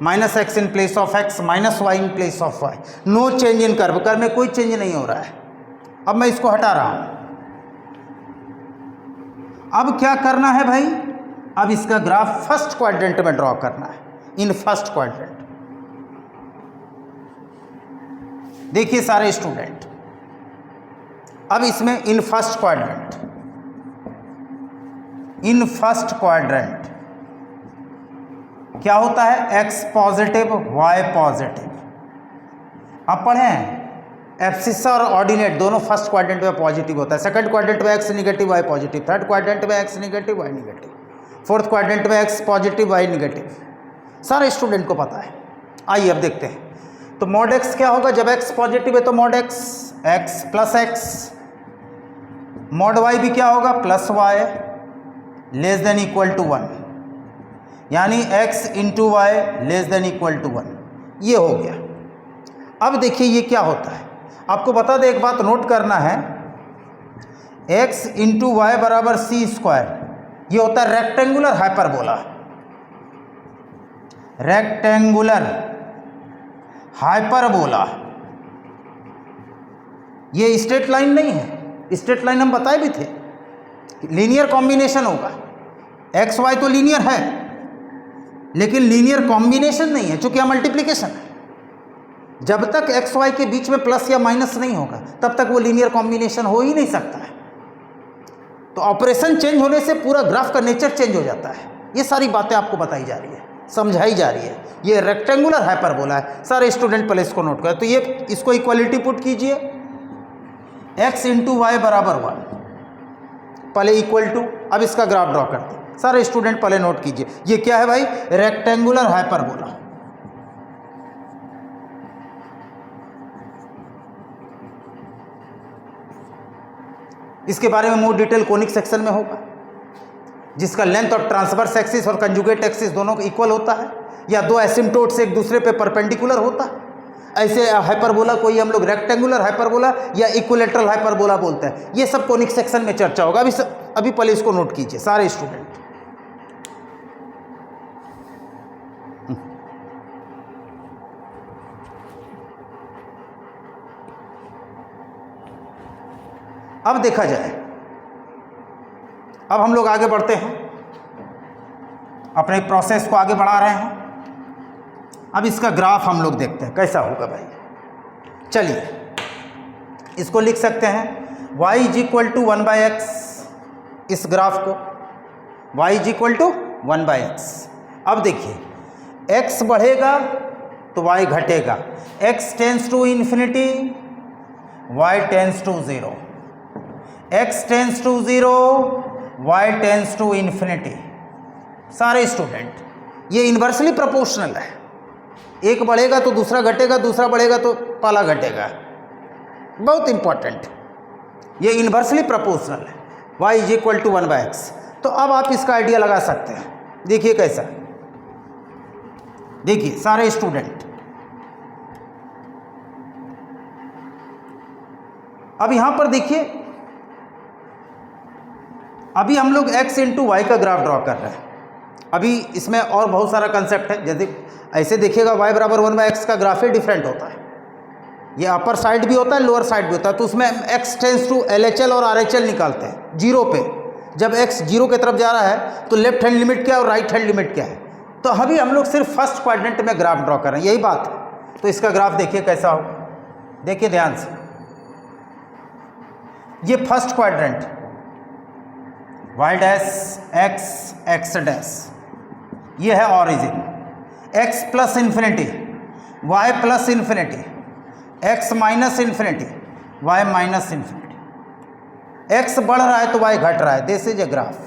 Minus x in place of x, minus y in place of y, no change in curve, curve में कोई चेंज नहीं हो रहा है। अब मैं इसको हटा रहा हूं। अब क्या करना है भाई, अब इसका ग्राफ फर्स्ट क्वाड्रेंट में ड्रॉ करना है, इन फर्स्ट क्वाड्रेंट। देखिए सारे स्टूडेंट, अब इसमें इन फर्स्ट क्वाड्रेंट, इन फर्स्ट क्वाड्रेंट क्या होता है, x पॉजिटिव y पॉजिटिव। अब पढ़ें, एब्सिस और ऑर्डिनेट दोनों फर्स्ट क्वाड्रेंट में पॉजिटिव होता है, सेकंड क्वाड्रेंट में x negative y positive, third quadrant में x negative y negative, fourth quadrant में x पॉजिटिव y निगेटिव। सारे स्टूडेंट को पता है। आइए अब देखते हैं। तो मॉड x क्या होगा, जब x पॉजिटिव है तो mod x plus x, mod y भी क्या होगा, plus y less than equal to 1, यानी x into y less than equal to 1। ये हो गया। अब देखिए ये क्या होता है, आपको बता दें, एक बात नोट करना है, x इंटू वाई बराबर सी स्क्वायर, ये होता है रेक्टेंगुलर हाइपरबोला। रेक्टेंगुलर हाइपरबोला, ये स्ट्रेट लाइन नहीं है, स्ट्रेट लाइन हम बताए भी थे, लीनियर कॉम्बिनेशन होगा। एक्स वाई तो लीनियर है, लेकिन लीनियर कॉम्बिनेशन नहीं है, चूंकि यह मल्टीप्लिकेशन है। जब तक एक्स वाई के बीच में प्लस या माइनस नहीं होगा तब तक वो लीनियर कॉम्बिनेशन हो ही नहीं सकता है। तो ऑपरेशन चेंज होने से पूरा ग्राफ का नेचर चेंज हो जाता है। ये सारी बातें आपको बताई जा रही है, समझाई जा रही है। ये रेक्टेंगुलर हाइपरबोला है। सारे स्टूडेंट पहले इसको नोट करें। तो ये इसको इक्वालिटी पुट कीजिए, x इंटू वाई बराबर 1, पहले इक्वल टू। अब इसका ग्राफ ड्रॉ करते हैं। सारे स्टूडेंट पहले नोट कीजिए, ये क्या है भाई, रेक्टेंगुलर हाइपरबोला। इसके बारे में मोर डिटेल कोनिक सेक्शन में होगा, जिसका लेंथ और ट्रांसवर्स एक्सिस और कंजुगेट एक्सिस दोनों इक्वल होता है, या दो एसिम्प्टोट से एक दूसरे पे परपेंडिकुलर होता है। ऐसे हाइपरबोला को ही हम लोग रेक्टेंगुलर हाइपरबोला या इक्विलेटरल हाइपरबोला बोलते हैं। ये सब कोनिक सेक्शन में चर्चा होगा। अभी पहले इसको नोट कीजिए सारे स्टूडेंट। अब देखा जाए, अब हम लोग आगे बढ़ते हैं, अपने प्रोसेस को आगे बढ़ा रहे हैं। अब इसका ग्राफ हम लोग देखते हैं कैसा होगा भाई। चलिए इसको लिख सकते हैं y is equal to 1/x, इस ग्राफ को y is equal to 1/x। अब देखिए x बढ़ेगा तो y घटेगा, x tends to infinity, y tends to 0, x tends to 0, y tends to infinity. सारे स्टूडेंट ये इन्वर्सली प्रोपोर्शनल है, एक बढ़ेगा तो दूसरा घटेगा, दूसरा बढ़ेगा तो पहला घटेगा। बहुत इंपॉर्टेंट, ये इन्वर्सली प्रोपोर्शनल है। y is equal to 1/x। तो अब आप इसका आइडिया लगा सकते हैं। देखिए कैसा, देखिए सारे स्टूडेंट, अब यहां पर देखिए, अभी हम लोग x इंटू वाई का ग्राफ ड्रॉ कर रहे हैं। अभी इसमें और बहुत सारा कंसेप्ट है। जैसे ऐसे देखिएगा y बराबर 1/x का ग्राफ ही डिफरेंट होता है। ये अपर साइड भी होता है, लोअर साइड भी होता है। तो उसमें x टेंस टू LHL और RHL निकालते हैं जीरो पे। जब x जीरो की तरफ जा रहा है तो लेफ्ट हैंड लिमिट क्या है और राइट हैंड लिमिट क्या है। तो अभी हम लोग सिर्फ फर्स्ट क्वाड्रेंट में ग्राफ ड्रॉ कर रहे हैं, यही बात है। तो इसका ग्राफ देखिए कैसा होगा, देखिए ध्यान से। ये first quadrant y dash x dash, ये है origin, x plus infinity, y plus infinity, x minus infinity, y minus infinity. x बढ़ रहा है तो y घट रहा है। This is a graph.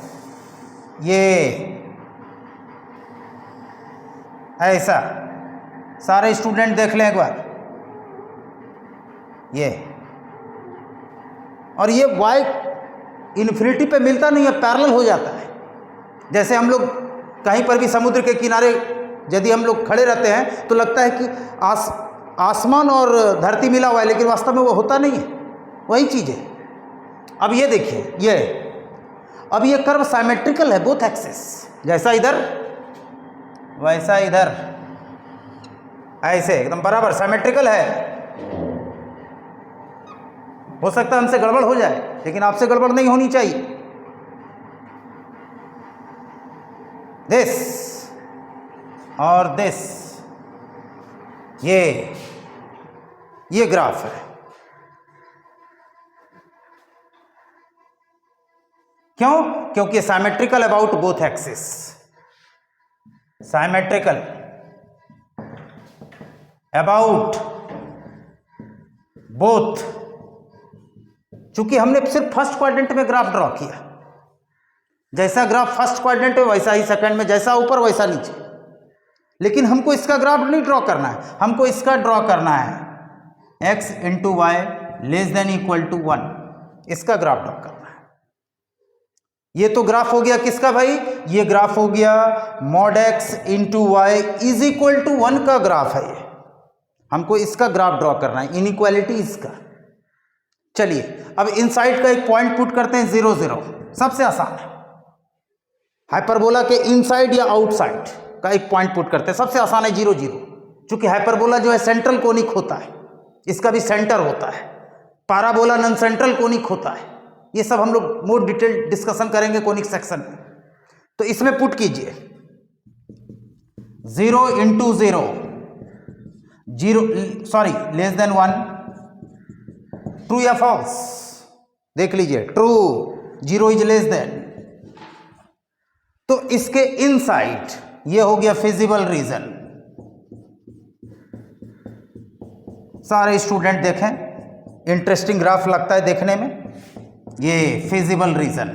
ये ऐसा सारे स्टूडेंट देख लें एक बार। ये और ये y इन्फिनिटी पे मिलता नहीं है, पैरेलल हो जाता है। जैसे हम लोग कहीं पर भी समुद्र के किनारे यदि हम लोग खड़े रहते हैं तो लगता है कि आसमान और धरती मिला हुआ है, लेकिन वास्तव में वो होता नहीं है, वही चीज़ है। अब ये देखिए, अब ये कर्व साइमेट्रिकल है बोथ एक्सिस, जैसा इधर वैसा इधर, ऐसे एकदम बराबर साइमेट्रिकल है। हो सकता है हमसे गड़बड़ हो जाए, लेकिन आपसे गड़बड़ नहीं होनी चाहिए। दिस और दिस, ये ग्राफ है। क्यों? क्योंकि symmetrical about both axis, symmetrical about both. चूंकि हमने सिर्फ फर्स्ट क्वाड्रेंट में ग्राफ ड्रॉ किया, जैसा ग्राफ फर्स्ट क्वाड्रेंट में वैसा ही सेकंड में, जैसा ऊपर वैसा नीचे, लेकिन हमको इसका ग्राफ नहीं ड्रॉ करना है, हमको इसका ड्रॉ करना है x into y less than equal to 1, इसका ग्राफ ड्रॉ करना है। ये तो ग्राफ हो गया किसका भाई? ये ग्राफ हो गया mod x into y is equal to 1 का ग्राफ है। ये हमको इसका ग्राफ ड्रॉ करना है, इनइक्वालिटी इसका। चलिए अब इनसाइड का एक पॉइंट पुट करते हैं 0 0, सबसे आसान है। हाइपरबोला के इनसाइड या आउटसाइड का एक पॉइंट पुट करते हैं, सबसे आसान है 0 0। चूंकि हाइपरबोला जो है सेंट्रल कोनिक होता है, इसका भी सेंटर होता है। पैराबोला नॉन सेंट्रल कोनिक होता है। ये सब हम लोग मोर डिटेल डिस्कशन करेंगे कोनिक सेक्शन में। तो इसमें पुट कीजिए 0 इंटू 0, लेस देन 1, ट्रू या फॉल्स? देख लीजिए, ट्रू, 0 इज लेस देन। तो इसके इनसाइड ये हो गया फिजिबल रीजन। सारे स्टूडेंट देखें, इंटरेस्टिंग ग्राफ लगता है देखने में। ये feasible region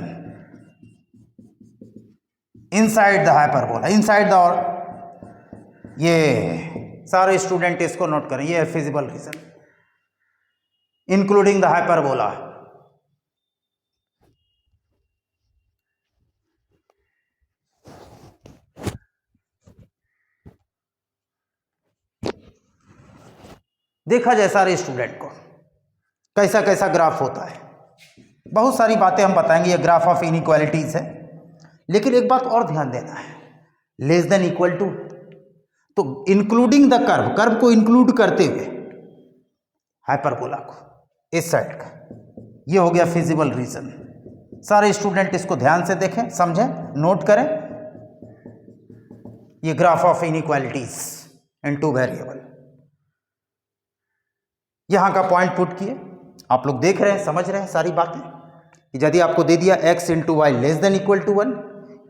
inside the hyperbola, inside the, और ये सारे स्टूडेंट इसको नोट करें, ये है feasible region including the hyperbola. देखा जाए सारे स्टूडेंट को कैसा कैसा ग्राफ होता है। बहुत सारी बातें हम बताएंगे, ये ग्राफ ऑफ इनइक्वालिटीज है। लेकिन एक बात और ध्यान देना है, लेस देन इक्वल टू, तो इंक्लूडिंग द कर्व, कर्व को इंक्लूड करते हुए हाइपरबोला को, इस साइड का, ये हो गया फिजिबल रीजन। सारे स्टूडेंट इसको ध्यान से देखें, समझें, नोट करें। ये graph of inequalities in two variable, यहां का पॉइंट पुट किए। आप लोग देख रहे हैं, समझ रहे हैं सारी बातें कि यदि आपको दे दिया x into y less than equal to 1,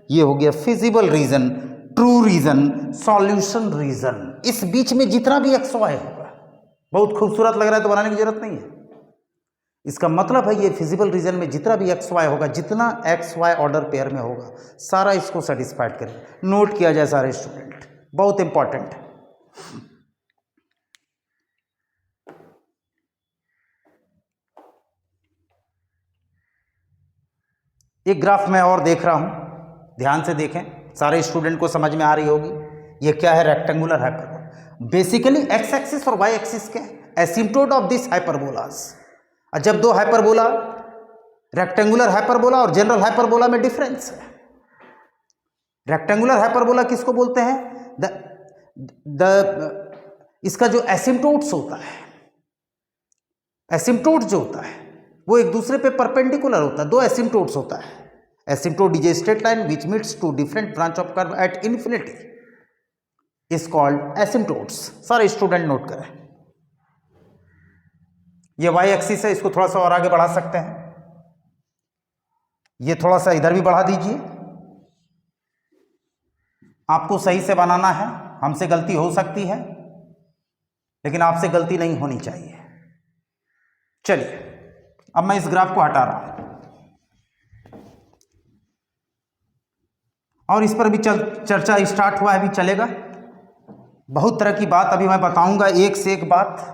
ये हो गया feasible region, true region, solution region. इस बीच में जितना भी एक्स वाई होगा, बहुत खूबसूरत लग रहा है तो बनाने की जरूरत नहीं है। इसका मतलब है ये फिजिबल रीजन में जितना भी एक्स वाई होगा, जितना एक्स वाई ऑर्डर पेयर में होगा, सारा इसको सेटिस्फाइड करें। नोट किया जाए सारे स्टूडेंट, बहुत इंपॉर्टेंट है। एक ग्राफ मैं और देख रहा हूं, ध्यान से देखें, सारे स्टूडेंट को समझ में आ रही होगी। ये क्या है? Rectangular hyperbola. Basically x axis और वाई एक्सिस के एसिम्प्टोट ऑफ दिस हाइपरबोलास। जब दो हाइपरबोला, रेक्टेंगुलर हाइपरबोला और जनरल हाइपरबोला में डिफरेंस है। रेक्टेंगुलर हाइपरबोला किसको बोलते हैं? इसका जो एसिम्प्टोट्स होता है, एसिम्प्टोट जो होता है वो एक दूसरे पे परपेंडिकुलर होता है। दो एसिम्प्टोट्स होता है। Asymptote is a straight line which meets two different branch of curve at infinity, is called asymptotes. सारे स्टूडेंट नोट करें। ये वाई एक्सिस है, इसको थोड़ा सा और आगे बढ़ा सकते हैं। ये थोड़ा सा इधर भी बढ़ा दीजिए। आपको सही से बनाना है, हमसे गलती हो सकती है लेकिन आपसे गलती नहीं होनी चाहिए। चलिए अब मैं इस ग्राफ को हटा रहा हूं और इस पर भी चर्चा स्टार्ट हुआ है, अभी चलेगा। बहुत तरह की बात अभी मैं बताऊंगा, एक से एक बात।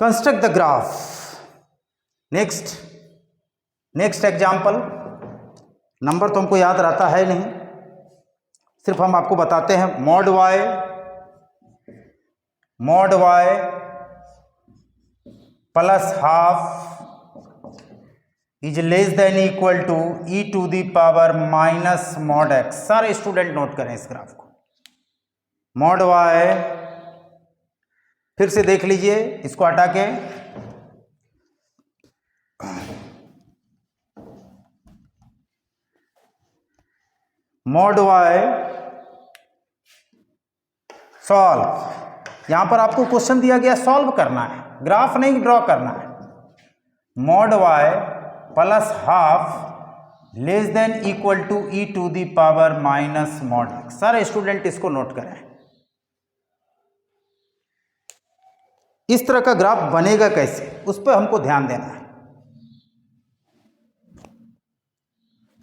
Construct the graph. Next example, number तो हमको याद रहता है नहीं, सिर्फ हम आपको बताते हैं mod y plus half is less than equal to e to the power minus mod x। सारे स्टूडेंट नोट करें इस ग्राफ को। मॉड y, फिर से देख लीजिए इसको हटा के, मॉड y सॉल्व। यहां पर आपको क्वेश्चन दिया गया सॉल्व करना है, ग्राफ नहीं ड्रॉ करना है। Mod y plus half less than equal to e to the power minus mod x। सारे स्टूडेंट इसको नोट करें। इस तरह का ग्राफ बनेगा कैसे, उस पर हमको ध्यान देना है।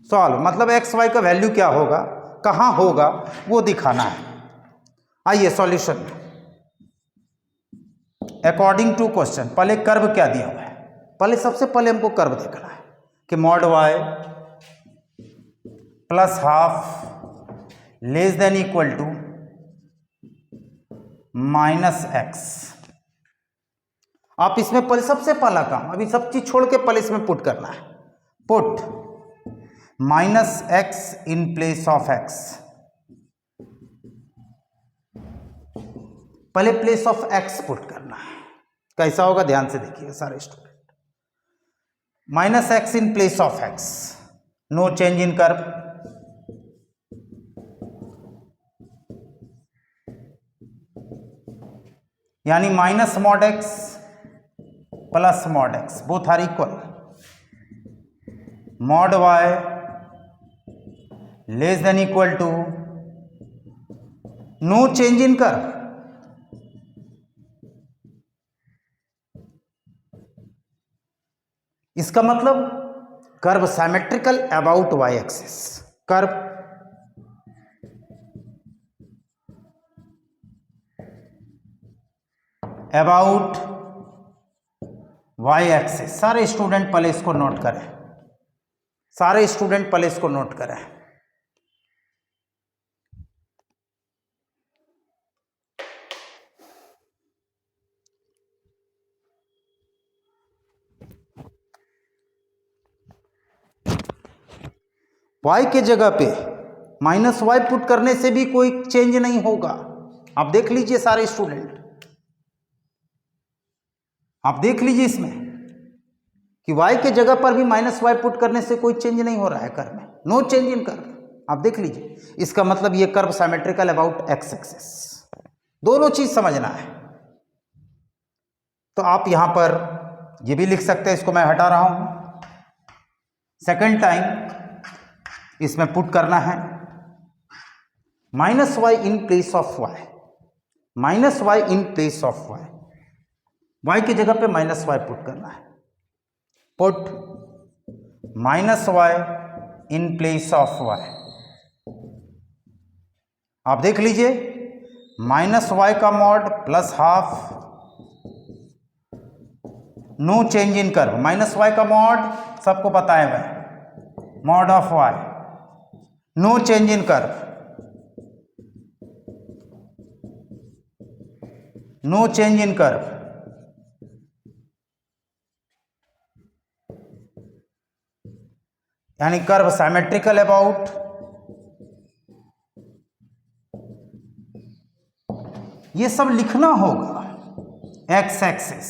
सॉल्व मतलब एक्स वाई का वैल्यू क्या होगा, कहां होगा, वो दिखाना है। आइए सॉल्यूशन में, अकॉर्डिंग टू क्वेश्चन पहले कर्व क्या दिया हुआ है, पहले सबसे पहले हमको कर्व देखना है कि mod y plus half less than equal to minus x. आप इसमें पहले सबसे पहला काम, अभी सब चीज छोड़ के पहले इसमें पुट करना है। Put minus x in place of x, पहले प्लेस ऑफ एक्स पुट करना है। कैसा होगा ध्यान से देखिए सारे student. Minus x in place of x, no change in curve, यानी minus mod x plus mod x both are equal. Mod y less than equal to no change in curve, इसका मतलब curve symmetrical about y axis, curve about y axis. सारे student पहले इसको note करें, सारे student पहले इसको note करें। y के जगह पे माइनस वाई पुट करने से भी कोई चेंज नहीं होगा। आप देख लीजिए सारे स्टूडेंट, आप देख लीजिए इसमें कि y के जगह पर भी माइनस वाई पुट करने से कोई चेंज नहीं हो रहा है कर्व में, नो चेंज इन कर्व। आप देख लीजिए, इसका मतलब ये curve symmetrical about x axis. दोनों चीज समझना है। तो आप यहां पर ये भी लिख सकते हैं, इसको मैं हटा रहा हूं। सेकेंड टाइम इसमें पुट करना है minus y in place of y, minus y in place of y, y की जगह पे माइनस वाई पुट करना है। Put minus y in place of y. आप देख लीजिए, माइनस वाई का mod plus half, no change in curve. Minus y का मॉड सबको पता है वह, mod of y, no change in curve, no change in curve. यानी कर्व सिमेट्रिकल अबाउट ये सब लिखना होगा। एक्स एक्सिस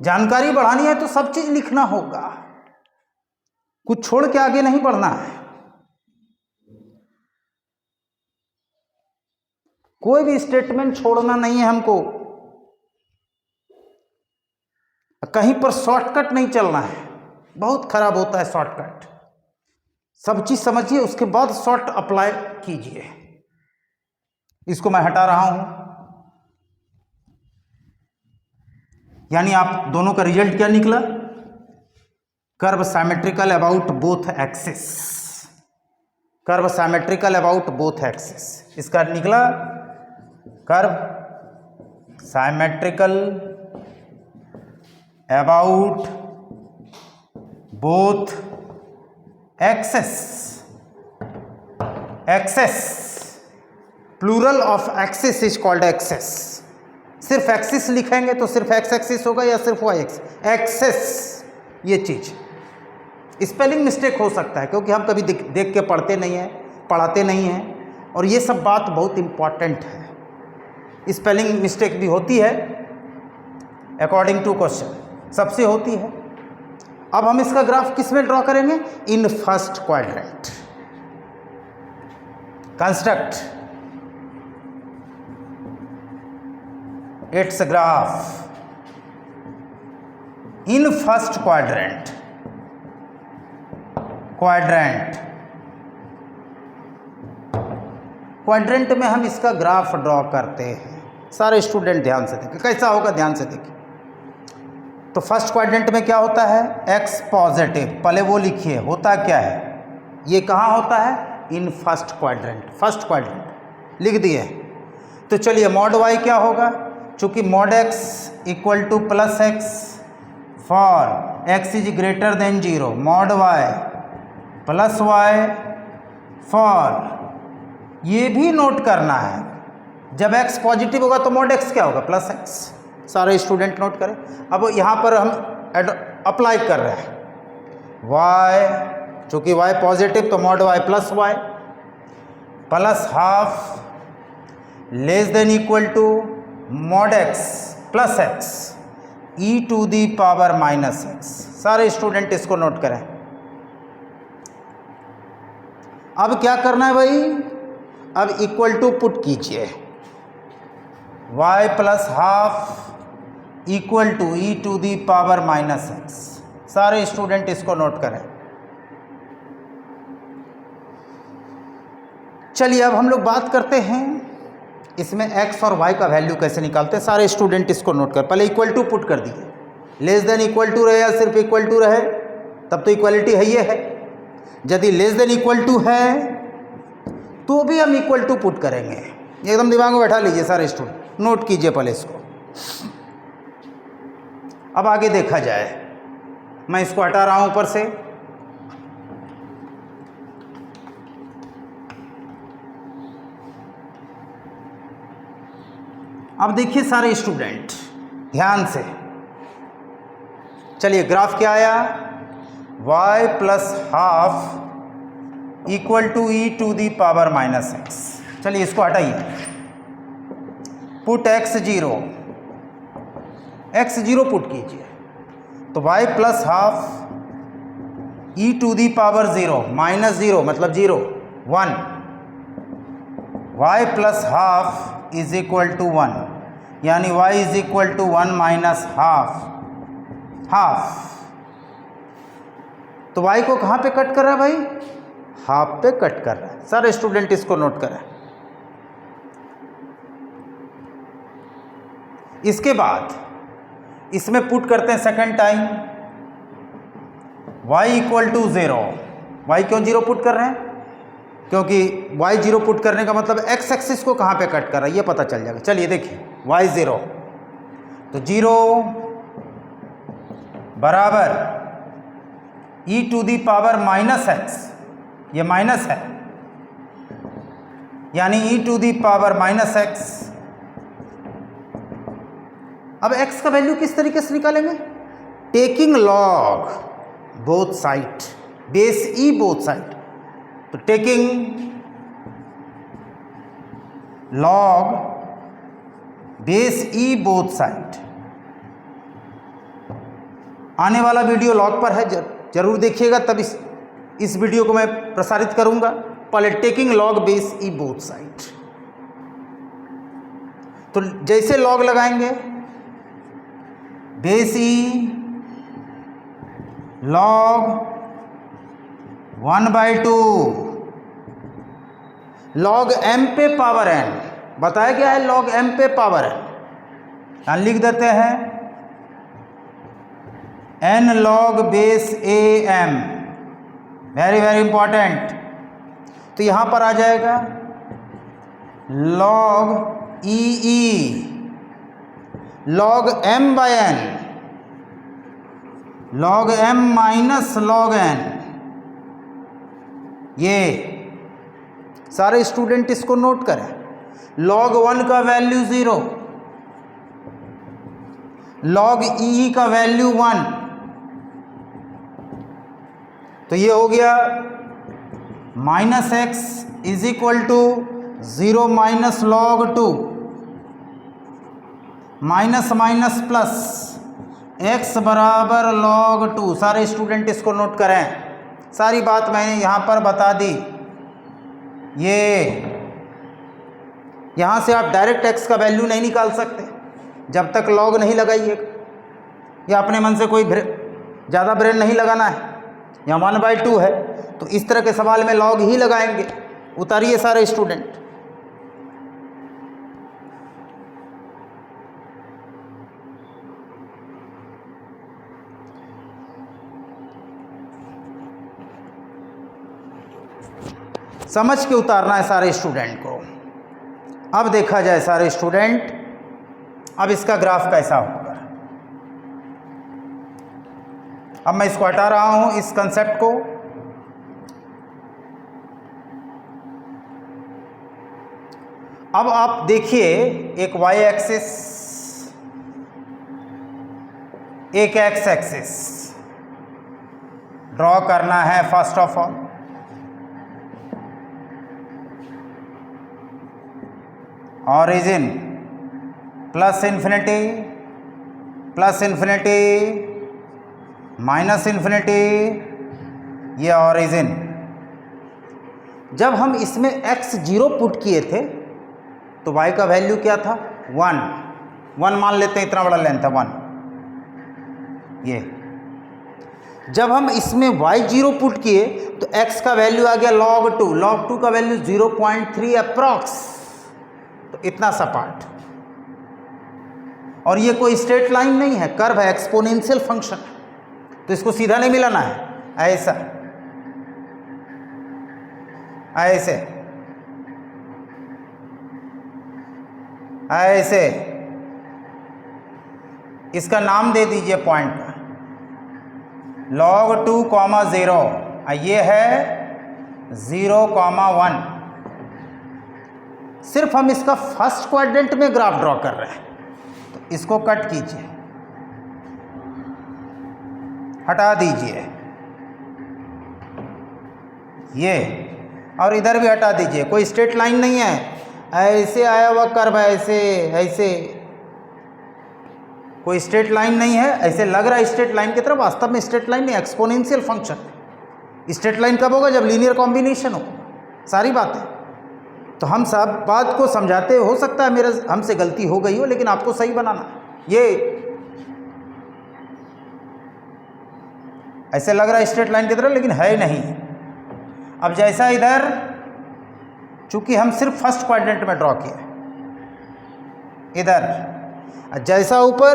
जानकारी बढ़ानी है तो सब चीज लिखना होगा, कुछ छोड़ के आगे नहीं बढ़ना है। कोई भी स्टेटमेंट छोड़ना नहीं है हमको, कहीं पर शॉर्टकट नहीं चलना है, बहुत खराब होता है शॉर्टकट। सब चीज समझिए उसके बाद शॉर्ट अप्लाई कीजिए। इसको मैं हटा रहा हूं, यानी आप दोनों का रिजल्ट क्या निकला, curve symmetrical about both axis, curve symmetrical about both axis. इसका निकला curve symmetrical about both axes, axes, plural of axis is called axes. सिर्फ एक्सिस लिखेंगे तो सिर्फ एक्स एक्सिस होगा या सिर्फ वाई एक्स, एक्सेस। ये चीज़ स्पेलिंग मिस्टेक हो सकता है क्योंकि हम कभी देख के पढ़ते नहीं हैं, पढ़ाते नहीं हैं, और ये सब बात बहुत इम्पॉर्टेंट है। स्पेलिंग मिस्टेक भी होती है अकॉर्डिंग टू क्वेश्चन, सबसे होती है। अब हम इसका ग्राफ किस में ड्रॉ करेंगे? इन first quadrant. Construct its graph in first quadrant, quadrant में हम इसका ग्राफ ड्रॉ करते हैं। सारे स्टूडेंट ध्यान से देखें, कैसा होगा ध्यान से देखें। तो फर्स्ट क्वाड्रेंट में क्या होता है? एक्स पॉजिटिव, पहले वो लिखिए होता क्या है। ये कहाँ होता है? In first quadrant, first quadrant लिख दिए। तो चलिए मॉड वाई क्या होगा? चूंकि mod x equal to plus x for x is greater than 0, mod y plus y for, ये भी नोट करना है, जब x पॉजिटिव होगा तो मॉड x क्या होगा? Plus x. सारे स्टूडेंट नोट करें। अब यहाँ पर हम अप्लाई कर रहे हैं y, चूँकि y पॉजिटिव तो mod y plus y plus half less than equal to mod x plus x e to the power minus x. सारे स्टूडेंट इसको नोट करें। अब क्या करना है भाई? अब इक्वल टू पुट कीजिए, y plus half equal to e to the power minus x. सारे स्टूडेंट इसको नोट करें। चलिए अब हम लोग बात करते हैं इसमें x और y का वैल्यू कैसे निकालते हैं। सारे स्टूडेंट इसको नोट कर, पहले इक्वल टू पुट कर दिए। लेस देन इक्वल टू रहे या सिर्फ इक्वल टू रहे तब तो इक्वलिटी है, ये है। यदि लेस देन इक्वल टू है तो भी हम इक्वल टू पुट करेंगे। एकदम दिमाग में बैठा लीजिए सारे स्टूडेंट, नोट कीजिए पहले इसको। अब आगे देखा जाए, मैं इसको हटा रहा हूं ऊपर से। अब देखिए सारे स्टूडेंट ध्यान से, चलिए ग्राफ क्या आया? y plus half equal to e to the power minus x. चलिए इसको हटाइए, पुट x0, x0 पुट कीजिए तो y plus half e to the power 0 minus 0 मतलब 0 1, y plus half is equal to 1, यानी y is equal to 1 minus half. तो y को कहाँ पे कट कर रहा है भाई? हाफ पे कट कर रहा है। सारे स्टूडेंट इसको नोट करें। इसके बाद इसमें पुट करते हैं second time, y equal to 0। y क्यों 0 पुट कर रहे हैं? क्योंकि y 0 पुट करने का मतलब x एक्सिस को कहाँ पे कट कर रहा है ये पता चल जाएगा। चलिए देखिए y 0, तो 0 बराबर e to the power minus x, ये माइनस है यानी e to the power minus x. अब x का वैल्यू किस तरीके से निकालेंगे? Taking log both side, base e both side. तो taking log base e both side. आने वाला वीडियो लॉग पर है, जरूर देखिएगा, तब इस वीडियो को मैं प्रसारित करूंगा। पहले taking log base e both side. तो जैसे लॉग लगाएंगे, base e log 1/2 log m पे पावर n। बताया क्या है? लॉग m पे पावर n। यहां लिख देते हैं n log base am, very very important. तो यहां पर आ जाएगा log e log m/n, log m minus log n, ये सारे स्टूडेंट इसको नोट करें। log 1 का वैल्यू 0, log e का वैल्यू 1, तो ये हो गया -x is equal to 0 minus log 2 minus minus plus x बराबर log 2। सारे स्टूडेंट इसको नोट करें। सारी बात मैंने यहाँ पर बता दी। ये यहाँ से आप डायरेक्ट x का वैल्यू नहीं निकाल सकते जब तक log नहीं लगाइएगा, या अपने मन से कोई ज़्यादा ब्रेन नहीं लगाना है। यहाँ 1/2 है तो इस तरह के सवाल में log ही लगाएंगे। उतारिए सारे स्टूडेंट। समझ के उतारना है सारे स्टूडेंट को। अब देखा जाए सारे स्टूडेंट, अब इसका ग्राफ कैसा होगा। अब मैं इसको हटा रहा हूं, इस कंसेप्ट को। अब आप देखिए, एक y एक्सिस, एक x एक्सिस ड्रॉ करना है। First of all origin plus infinity, plus infinity, minus infinity, ये ऑरिजिन। जब हम इसमें x 0 पुट किए थे तो y का वैल्यू क्या था? 1 मान लेते हैं, इतना बड़ा लेंथ है 1। ये जब हम इसमें y 0 पुट किए तो x का वैल्यू आ गया log 2। log 2 का वैल्यू 0.3 अप्रॉक्स, तो इतना सा पार्ट। और ये कोई स्ट्रेट लाइन नहीं है, कर्व है, एक्सपोनेंशियल फंक्शन, तो इसको सीधा नहीं मिलाना है, ऐसा ऐसे ऐसे। इसका नाम दे दीजिए पॉइंट का, log 2, 0, ये है 0, 1। सिर्फ हम इसका फर्स्ट क्वाड्रेंट में ग्राफ ड्रॉ कर रहे हैं, तो इसको कट कीजिए, हटा दीजिए ये, और इधर भी हटा दीजिए। कोई स्ट्रेट लाइन नहीं है, ऐसे आया हुआ कर्व है, ऐसे ऐसे, कोई स्ट्रेट लाइन नहीं है। ऐसे लग रहा है स्ट्रेट लाइन की तरफ, वास्तव में स्ट्रेट लाइन नहीं, एक्सपोनेंशियल फंक्शन। स्ट्रेट लाइन कब होगा? जब लीनियर कॉम्बिनेशन हो। सारी बातें तो हम सब बात को समझाते, हो सकता है मेरे हमसे गलती हो गई हो, लेकिन आपको सही बनाना। ये ऐसे लग रहा है स्ट्रेट लाइन की तरह, लेकिन है नहीं। अब जैसा इधर, चूंकि हम सिर्फ फर्स्ट क्वाड्रेंट में ड्रॉ किया, इधर जैसा ऊपर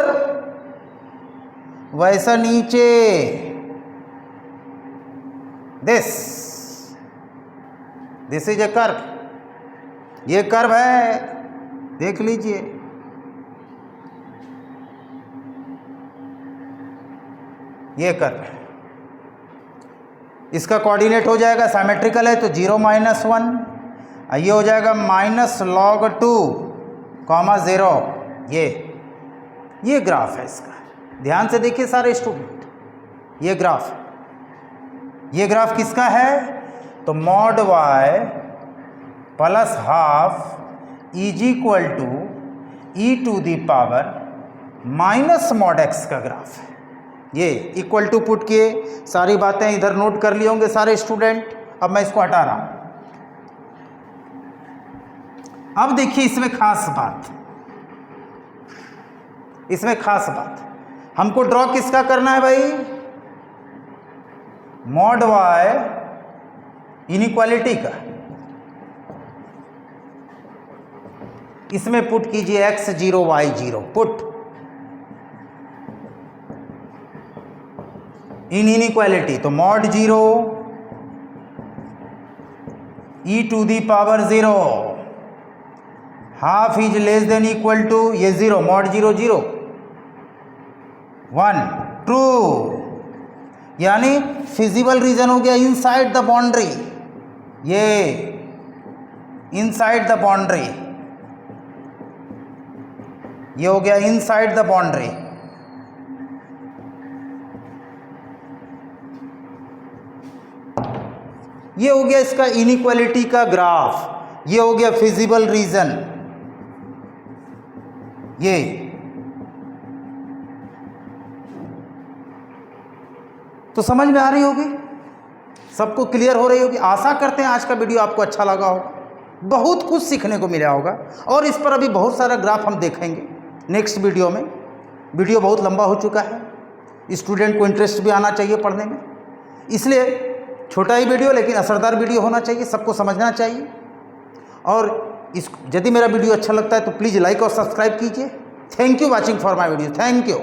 वैसा नीचे, दिस इज ए कर्व। ये कर्व है, देख लीजिए। ये कर्व है, इसका कोऑर्डिनेट हो जाएगा, सिमेट्रिकल है तो 0, -1। ये हो जाएगा -log 2, 0। ये ग्राफ है इसका। ध्यान से देखिए सारे स्टूडेंट, ये ग्राफ किसका है? तो mod y plus half is equal to e⁻⁻ mod x का ग्राफ है। ये इक्वल टू पुट किए, सारी बातें इधर नोट कर लिए होंगे सारे स्टूडेंट। अब मैं इसको हटा रहा हूं। अब देखिए इसमें खास बात, हमको ड्रॉ किसका करना है भाई? mod y इनइक्वालिटी का। इसमें पुट कीजिए x 0 y 0, put in inequality. तो mod 0 e⁻⁻0 half is less than equal to, ये 0, mod 0 0 1 ट्रू, यानी फिजिबल रीजन हो गया इनसाइड द बाउंड्री। ये इनसाइड द बाउंड्री, ये हो गया इनसाइड द बाउंड्री। ये हो गया इसका इनइक्वालिटी का ग्राफ, ये हो गया फिजिबल रीजन। ये तो समझ में आ रही होगी, सबको क्लियर हो रही होगी। आशा करते हैं आज का वीडियो आपको अच्छा लगा होगा, बहुत कुछ सीखने को मिला होगा। और इस पर अभी बहुत सारा ग्राफ हम देखेंगे नेक्स्ट वीडियो में। वीडियो बहुत लंबा हो चुका है, स्टूडेंट को इंटरेस्ट भी आना चाहिए पढ़ने में, इसलिए छोटा ही वीडियो लेकिन असरदार वीडियो होना चाहिए, सबको समझना चाहिए। और यदि मेरा वीडियो अच्छा लगता है तो प्लीज़ लाइक और सब्सक्राइब कीजिए। Thank you watching for my video, thank you.